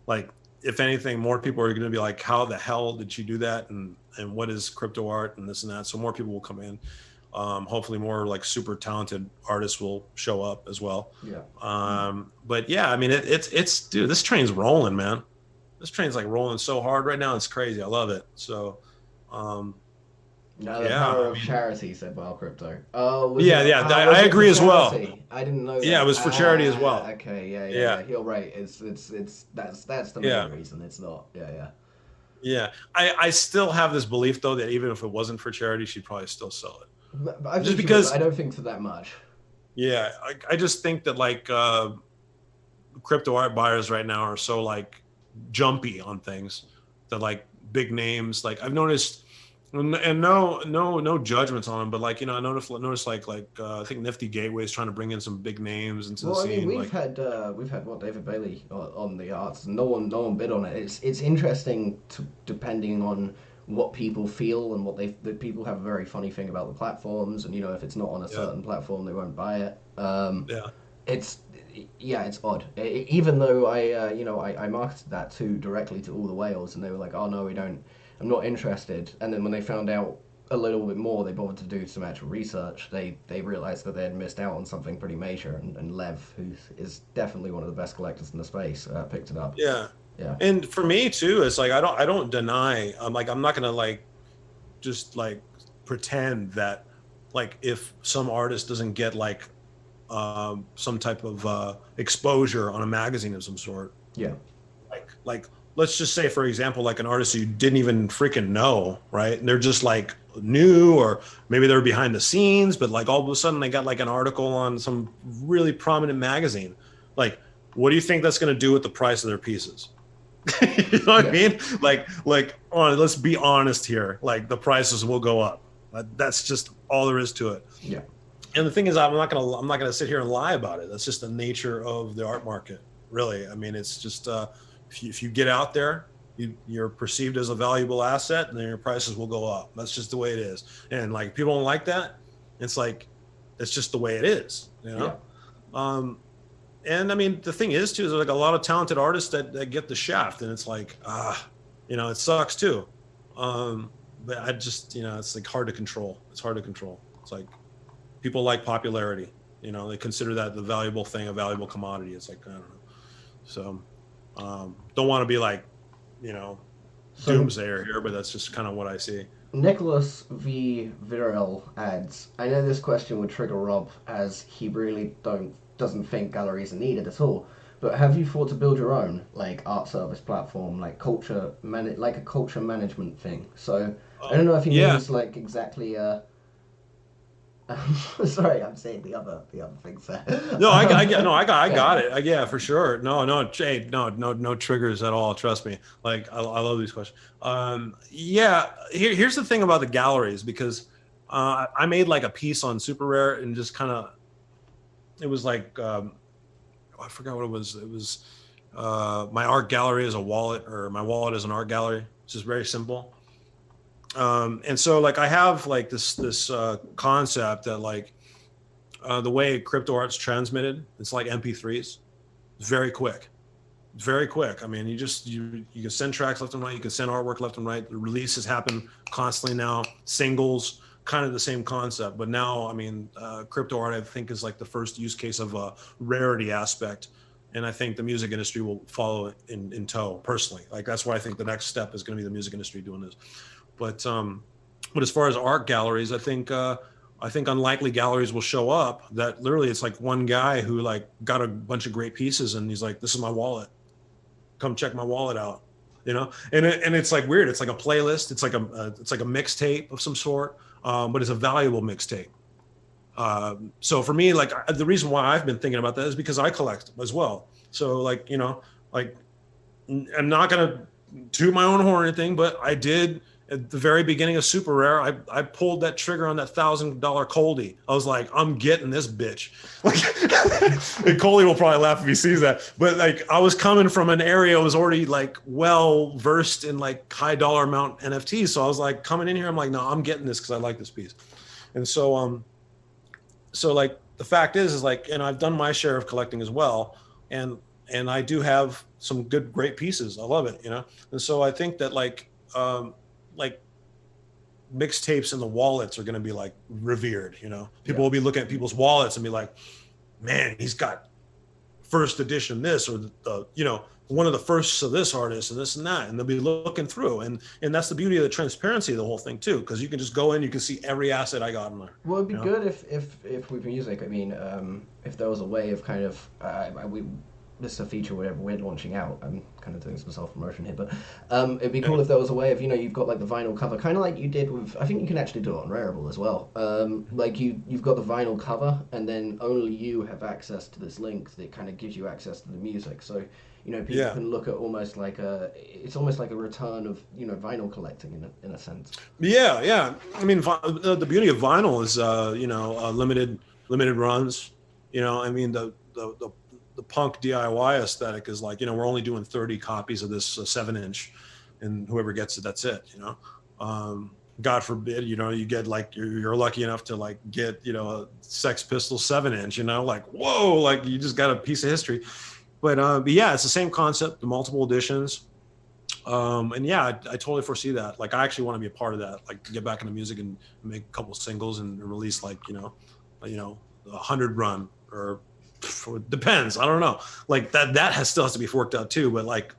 like if anything, more people are going to be like, how the hell did you do that? And what is crypto art and this and that? So more people will come in. Hopefully more like super talented artists will show up as well. Yeah. But yeah, I mean, it's dude, this train's rolling, man. This train's like rolling so hard right now. It's crazy. I love it. So, the power of charity, said Wild Crypto. Oh, I agree as well. I didn't know that. Yeah, it was for charity as well. Okay, yeah. You're right. It's that's the main reason. It's not. Yeah. I still have this belief though that even if it wasn't for charity, she'd probably still sell it. But I don't think for that much. Yeah, I just think that like crypto art buyers right now are so like jumpy on things that like big names. Like I've noticed. And no judgments on them, but like I noticed like I think Nifty Gateway is trying to bring in some big names into the scene. I mean, we've had David Bailey on the arts, and no one bid on it. It's interesting depending on what people feel and what the people have a very funny thing about the platforms, and if it's not on a certain platform, they won't buy it. It's odd. Even though I marketed that directly to all the whales, and they were like, oh no, we don't. I'm not interested. And then when they found out a little bit more, they bothered to do some actual research. They realized that they had missed out on something pretty major, and Lev, who is definitely one of the best collectors in the space, picked it up. Yeah. Yeah. And for me too, it's like I don't deny. I'm not gonna like just like pretend that like if some artist doesn't get like some type of exposure on a magazine of some sort. Yeah. Like let's just say, for example, like an artist you didn't even freaking know, right? And they're just like new, or maybe they're behind the scenes, but like all of a sudden they got like an article on some really prominent magazine. Like, what do you think that's going to do with the price of their pieces? You know what I mean? Like, let's be honest here. Like, the prices will go up. That's just all there is to it. Yeah. And the thing is, I'm not gonna sit here and lie about it. That's just the nature of the art market, really. I mean, it's just if you get out there, you're perceived as a valuable asset, and then your prices will go up. That's just the way it is. And like, if people don't like that, it's like, it's just the way it is, you know? Yeah. And I mean, the thing is too, is like a lot of talented artists that get the shaft, and it's like, you know, it sucks too. But I just, you know, it's like hard to control. It's hard to control. It's like, people like popularity, you know, they consider that the valuable thing, a valuable commodity. It's like, I don't know. So don't want to be like, you know, doomsayer here, but that's just kind of what I see. Nicholas V. Virel adds, I know this question would trigger Rob, as he really doesn't think galleries are needed at all, but have you thought to build your own, like, art service platform, like like a culture management thing? So I don't know if he means like exactly sorry, I'm saying the other things there. No, I got it. Yeah, for sure. No, Jay, no triggers at all. Trust me. Like, I love these questions. Yeah. Here's the thing about the galleries, because I made like a piece on Super Rare, and just kind of, it was like, I forgot what it was. It was my art gallery is a wallet, or my wallet is an art gallery. It's just very simple. And so like, I have like this concept that like the way cryptoart's transmitted, it's like MP3s. It's very quick. Very quick. I mean, you can send tracks left and right. You can send artwork left and right. The releases happen constantly now. Singles, kind of the same concept. But now, I mean, crypto art, I think, is like the first use case of a rarity aspect. And I think the music industry will follow in tow, personally. Like, that's why I think the next step is going to be the music industry doing this. But as far as art galleries, I think unlikely galleries will show up that literally it's like one guy who like got a bunch of great pieces, and he's like, this is my wallet. Come check my wallet out, you know? And it's like weird. It's like a playlist. It's like a mixtape of some sort, but it's a valuable mixtape. So for me, like, the reason why I've been thinking about that is because I collect as well. So like, you know, like, I'm not going to toot my own horn or anything, but I did at the very beginning of Super Rare, I pulled that trigger on that $1,000 Coldie. I was like, I'm getting this bitch. Like, and Coldie will probably laugh if he sees that. But like, I was coming from an area, I was already like well versed in like high dollar amount NFTs. So I was like, coming in here, I'm like, no, I'm getting this because I like this piece. And so like, the fact is like, and I've done my share of collecting as well, and I do have some great pieces. I love it, you know. And so I think that like mixtapes in the wallets are going to be like revered, you know. People will be looking at people's wallets and be like, man, he's got first edition this, or the you know, one of the firsts of this artist, and this and that, and they'll be looking through, and that's the beauty of the transparency of the whole thing too, because you can just go in, you can see every asset I got in there. Well, it'd be good if with music, I mean, if there was a way of kind of this is a feature we're launching out. I'm kind of doing some self-promotion here, but it'd be cool if there was a way of, you know, you've got like the vinyl cover, kind of like you did with, I think you can actually do it on Rareable as well. Like you've got the vinyl cover, and then only you have access to this link that kind of gives you access to the music. So, you know, people can look at almost like it's almost like a return of, you know, vinyl collecting in a sense. Yeah. I mean, the beauty of vinyl is, you know, limited runs. You know, I mean, the punk DIY aesthetic is like, you know, we're only doing 30 copies of this 7-inch, and whoever gets it, that's it, you know. God forbid, you know, you get like, you're lucky enough to like get, you know, a Sex Pistols 7-inch, you know, like, whoa, like you just got a piece of history. But yeah, it's the same concept, the multiple editions. And yeah, I totally foresee that. Like, I actually want to be a part of that, like to get back into music and make a couple of singles and release like, you know, 100 run, or it depends. I don't know. Like that still has to be worked out too. But like,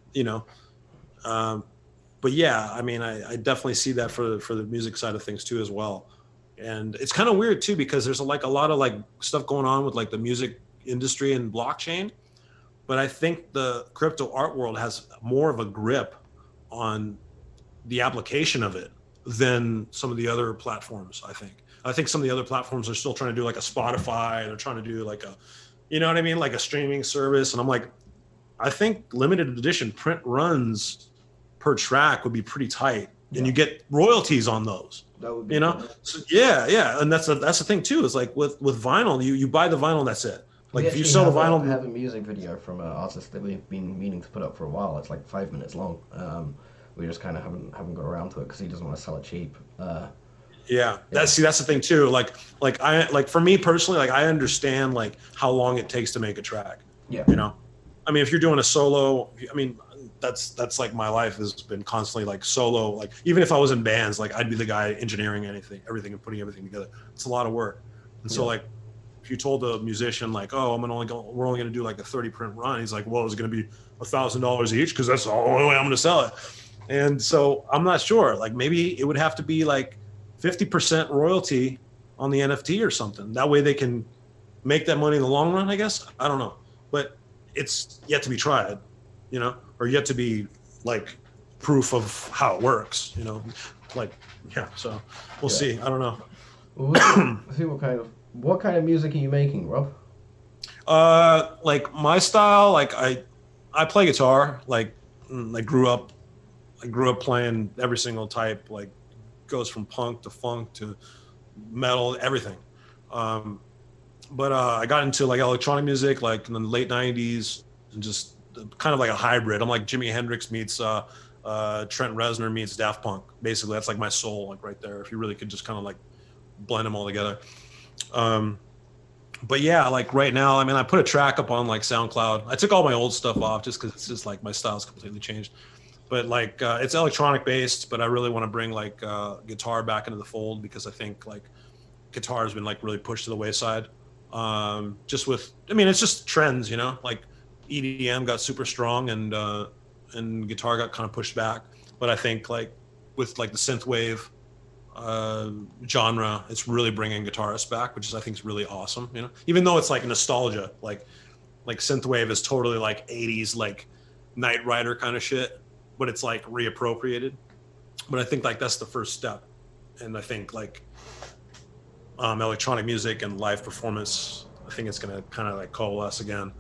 but yeah, I mean, I definitely see that for the music side of things too as well. And it's kind of weird too, because there's like a lot of like stuff going on with like the music industry and blockchain. But I think the crypto art world has more of a grip on the application of it than some of the other platforms. I think some of the other platforms are still trying to do like a Spotify. They're trying to do like a, you know what I mean? Like a streaming service. And I'm like, I think limited edition print runs per track would be pretty tight, and you get royalties on those. That would be cool. So yeah, and that's the thing too. Is like with vinyl, you buy the vinyl, that's it. Like if you sell the vinyl, I have a music video from an artist that we've been meaning to put up for a while. It's like 5 minutes long. We just kind of haven't got around to it because he doesn't want to sell it cheap. Yeah, that's the thing too. Like for me personally, like I understand like how long it takes to make a track. Yeah. I mean, if you're doing a solo, I mean, that's like my life has been constantly like solo. Like even if I was in bands, like I'd be the guy engineering everything and putting everything together. It's a lot of work. And so like if you told a musician like, oh, we're only going to do like a 30 print run, he's like, well, is it going to be $1,000 each? Because that's the only way I'm going to sell it. And so I'm not sure. Like maybe it would have to be like 50% royalty on the NFT or something. That way they can make that money in the long run, I guess. I don't know. But it's yet to be tried, or yet to be like proof of how it works, like, yeah. So we'll see. I don't know. Well, we'll see what kind of music are you making, Rob? Like my style, like I play guitar. Like I grew up playing every single type, like goes from punk to funk to metal, everything. But I got into like electronic music like in the late 90s, and just kind of like a hybrid. I'm like Jimi Hendrix meets Trent Reznor meets Daft Punk. Basically, that's like my soul, like right there. If you really could just kind of like blend them all together. But yeah, like right now, I mean, I put a track up on like SoundCloud. I took all my old stuff off just because it's just like my style's completely changed. But like it's electronic based, but I really want to bring like guitar back into the fold, because I think like guitar has been like really pushed to the wayside. Just with, I mean, it's just trends, like EDM got super strong and guitar got kind of pushed back. But I think like with like the synthwave genre, it's really bringing guitarists back, which is I think is really awesome. Even though it's like nostalgia, like synthwave is totally like 80s like Knight Rider kind of shit, but it's like reappropriated. But I think like that's the first step, and I think like electronic music and live performance, I think it's gonna kind of like coalesce again.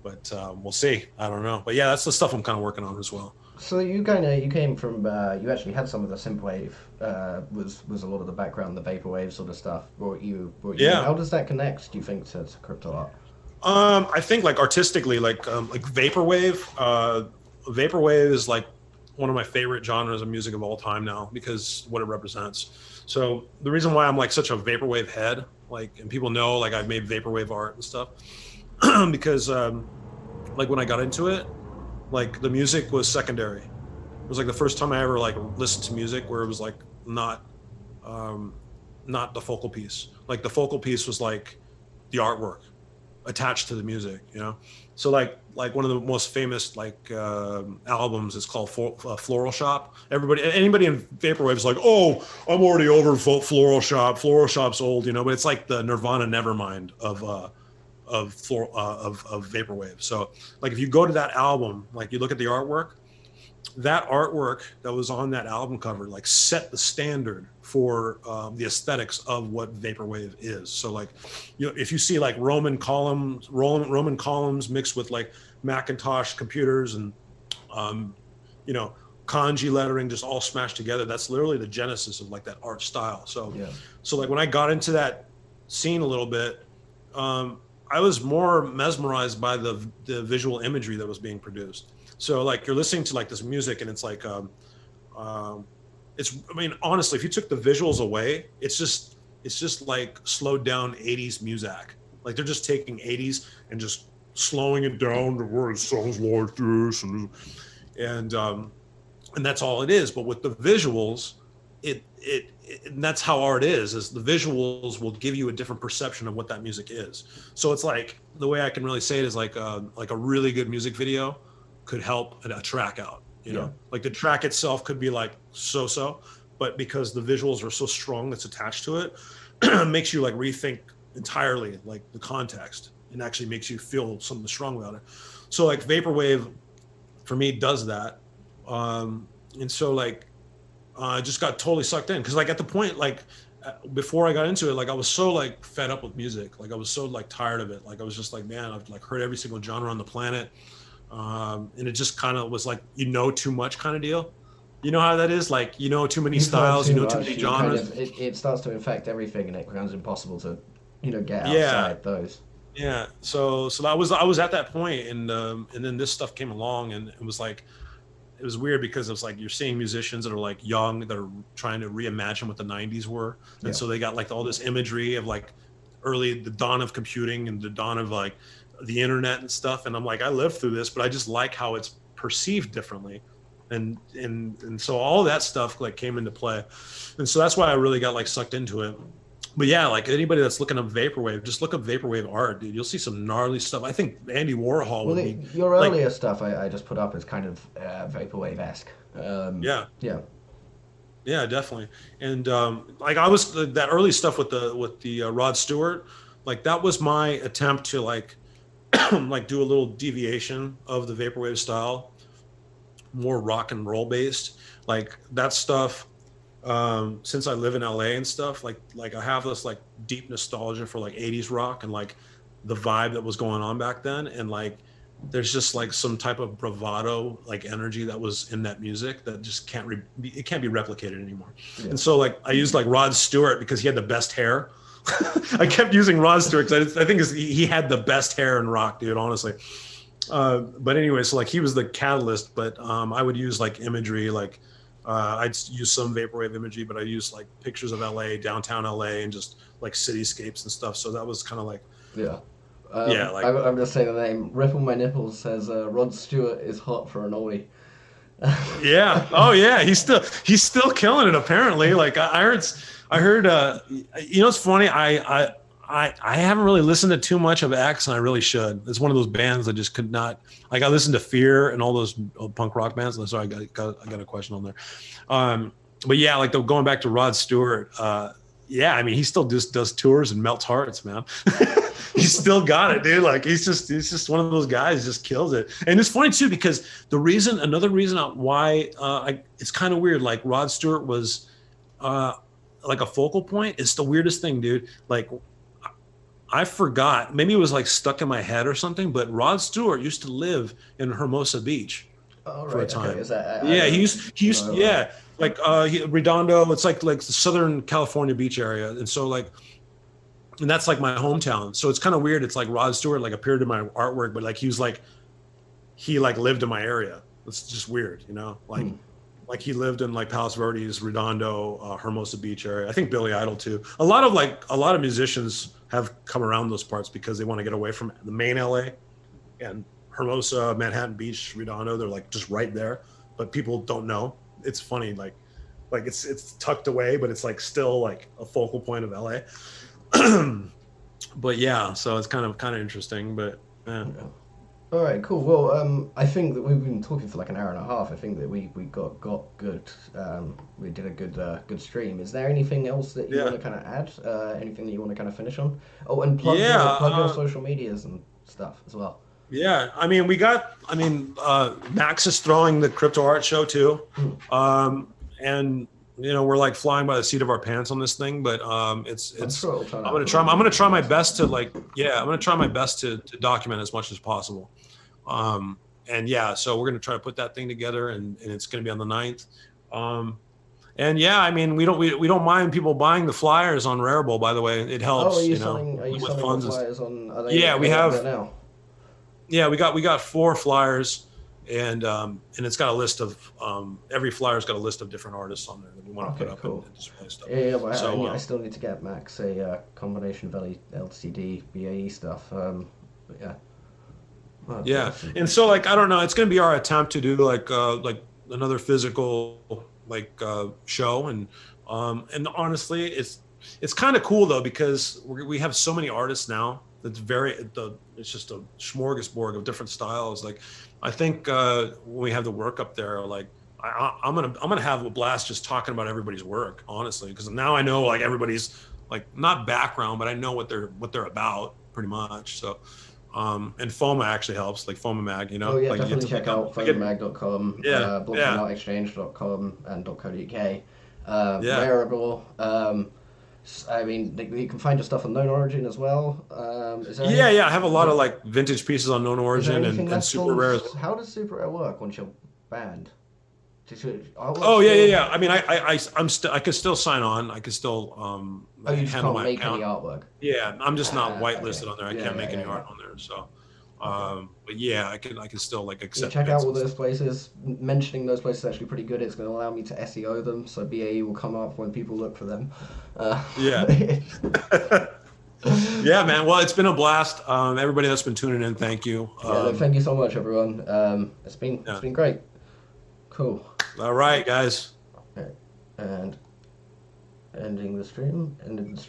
But we'll see. I don't know. But yeah, that's the stuff I'm kind of working on as well. So you came from you actually had some of the synthwave was a lot of the background, the vaporwave sort of stuff. Brought you. Yeah. How does that connect, do you think, to crypto art? I think like artistically, like vaporwave. Vaporwave is like one of my favorite genres of music of all time now, because what it represents. So the reason why I'm like such a vaporwave head, like, and people know like I've made vaporwave art and stuff, because like when I got into it, like the music was secondary. It was like the first time I ever like listened to music where it was like not the focal piece. Like the focal piece was like the artwork attached to the music, So like one of the most famous like albums is called Floral Shop. Anybody in vaporwave is like, oh, I'm already over Floral Shop. Floral Shop's old, but it's like the Nirvana Nevermind of vaporwave. So like if you go to that album, like you look at the artwork, that artwork that was on that album cover like set the standard for the aesthetics of what vaporwave is. So like, if you see like Roman columns mixed with like Macintosh computers and kanji lettering just all smashed together, that's literally the genesis of like that art style. So so like when I got into that scene a little bit, I was more mesmerized by the visual imagery that was being produced. So like you're listening to like this music and it's like, I mean, honestly, if you took the visuals away, it's just like slowed down 80s music. Like they're just taking 80s and just slowing it down to where it sounds like this. And and that's all it is. But with the visuals, and that's how art is the visuals will give you a different perception of what that music is. So it's like, the way I can really say it is like a really good music video could help a track out, you know, like the track itself could be like so, but because the visuals are so strong that's attached to it, makes you like rethink entirely like the context, and actually makes you feel something strong about it. So like vaporwave for me does that. And so like I just got totally sucked in, because like at the point, like before I got into it, like I was so like fed up with music, like I was so like tired of it, like I was just like, man, I've like heard every single genre on the planet, and it just kind of was like, you know, too much kind of deal. You know how that is, like, you know, too many styles, you know, too many genres. Kind of, it starts to infect everything, and it becomes impossible to, you know, get outside those. Yeah. So I was at that point, and then this stuff came along, and it was like, it was weird, because it was like, you're seeing musicians that are like young, that are trying to reimagine what the 90s were. And so they got like all this imagery of like the dawn of computing and the dawn of like the internet and stuff. And I'm like, I lived through this, but I just like how it's perceived differently. And so all that stuff like came into play. And so that's why I really got like sucked into it. But yeah, like anybody that's looking up vaporwave, just look up vaporwave art, dude. You'll see some gnarly stuff. I think Andy Warhol would be. Your earlier stuff I just put up is kind of vaporwave-esque. Yeah, definitely. And like I was that early stuff with the Rod Stewart, like that was my attempt to like like do a little deviation of the vaporwave style, more rock and roll based. Like that stuff. Since I live in LA and stuff, like I have this like deep nostalgia for like 80s rock and like the vibe that was going on back then, and like there's just like some type of bravado like energy that was in that music that just can't be replicated anymore. And so like I used like Rod Stewart because he had the best hair. I kept using Rod Stewart because I think he had the best hair in rock, dude, honestly. But anyway, so like he was the catalyst, but I would use like imagery, like I'd use some vaporwave imagery, but I used like pictures of LA, downtown LA, and just like cityscapes and stuff. So that was kind of like, like I'm just saying the name. Ripple My Nipples says Rod Stewart is hot for an oldie. Yeah. Oh yeah. He's still killing it apparently. Like I heard. You know, it's funny. I haven't really listened to too much of X, and I really should. It's one of those bands I just could not. Like I listened to Fear and all those punk rock bands. Sorry, I got a question on there. But yeah, like going back to Rod Stewart. Yeah, I mean, he still just does tours and melts hearts, man. He's still got it, dude. Like he's just one of those guys, just kills it. And it's funny too, because another reason why it's kind of weird. Like Rod Stewart was like a focal point. It's the weirdest thing, dude. Like I forgot, maybe it was like stuck in my head or something, but Rod Stewart used to live in Hermosa Beach for a time. Okay. He used yeah. Like Redondo, it's like the Southern California beach area. And so like, and that's like my hometown. So it's kind of weird. It's like Rod Stewart like appeared in my artwork, but like he lived in my area. It's just weird, you know, like he lived in like Palos Verdes, Redondo, Hermosa Beach area. I think Billy Idol too. A lot of musicians have come around those parts because they want to get away from the main LA, and Hermosa, Manhattan Beach, Redondo, they're like just right there, but people don't know. It's funny, like it's tucked away, but it's like still like a focal point of LA. But yeah, so it's kind of interesting, but yeah. All right, cool. Well, I think that we've been talking for like an hour and a half. I think that we got good. We did a good stream. Is there anything else that you want to kind of add? Anything that you want to kind of finish on? Oh, and plug your social medias and stuff as well. Yeah, I mean, Max is throwing the cryptoart show too, and you know we're like flying by the seat of our pants on this thing, but I'm gonna try my best to document as much as possible, and yeah, so we're gonna try to put that thing together, and it's gonna be on the 9th, and yeah, I mean we don't mind people buying the flyers on Rareable, by the way, it helps. Are you selling flyers on? Yeah, we have now. Yeah, we got 4 flyers, and it's got a list of every flyer's got a list of different artists on there that we want to put up and display stuff. Yeah, well, I still need to get Max a combination of LCD BAE stuff. But yeah. Yeah, and so like I don't know, it's gonna be our attempt to do like another physical like show, and honestly, it's kind of cool though, because we have so many artists now. It's it's just a smorgasbord of different styles. Like, I think when we have the work up there, like I'm gonna have a blast just talking about everybody's work, honestly, because now I know like everybody's like not background, but I know what they're about pretty much. So. And FOMA actually helps, like FOMA Mag, you know. Oh yeah, like definitely check out FOMAmag.com, yeah, blogsandnotexchange.com, and .co.uk. yeah. Rarible. I mean, you can find your stuff on Known Origin as well. Is there any, Yeah. I have a lot of like vintage pieces on Known is there Origin anything and left Super on? Rare. How does Super Rare work once you're banned? Oh yeah, Still? yeah. I mean, I could still sign on. I could still Oh, you just handle can't my make any account. artwork. Yeah, I'm just not Okay. whitelisted on there. I can't make any Yeah. art on there. So, Okay. but yeah, I can still like Yeah, accept check out bits all and those stuff. places. Mentioning those places is actually pretty good. It's going to allow me to SEO them, so BAE will come up when people look for them. Yeah. Yeah, man. Well, it's been a blast. Everybody that's been tuning in, thank you. Yeah, no, thank you so much, everyone. It's Yeah. been great. Cool. All right, guys. Okay. And ending the stream. Ending the stream.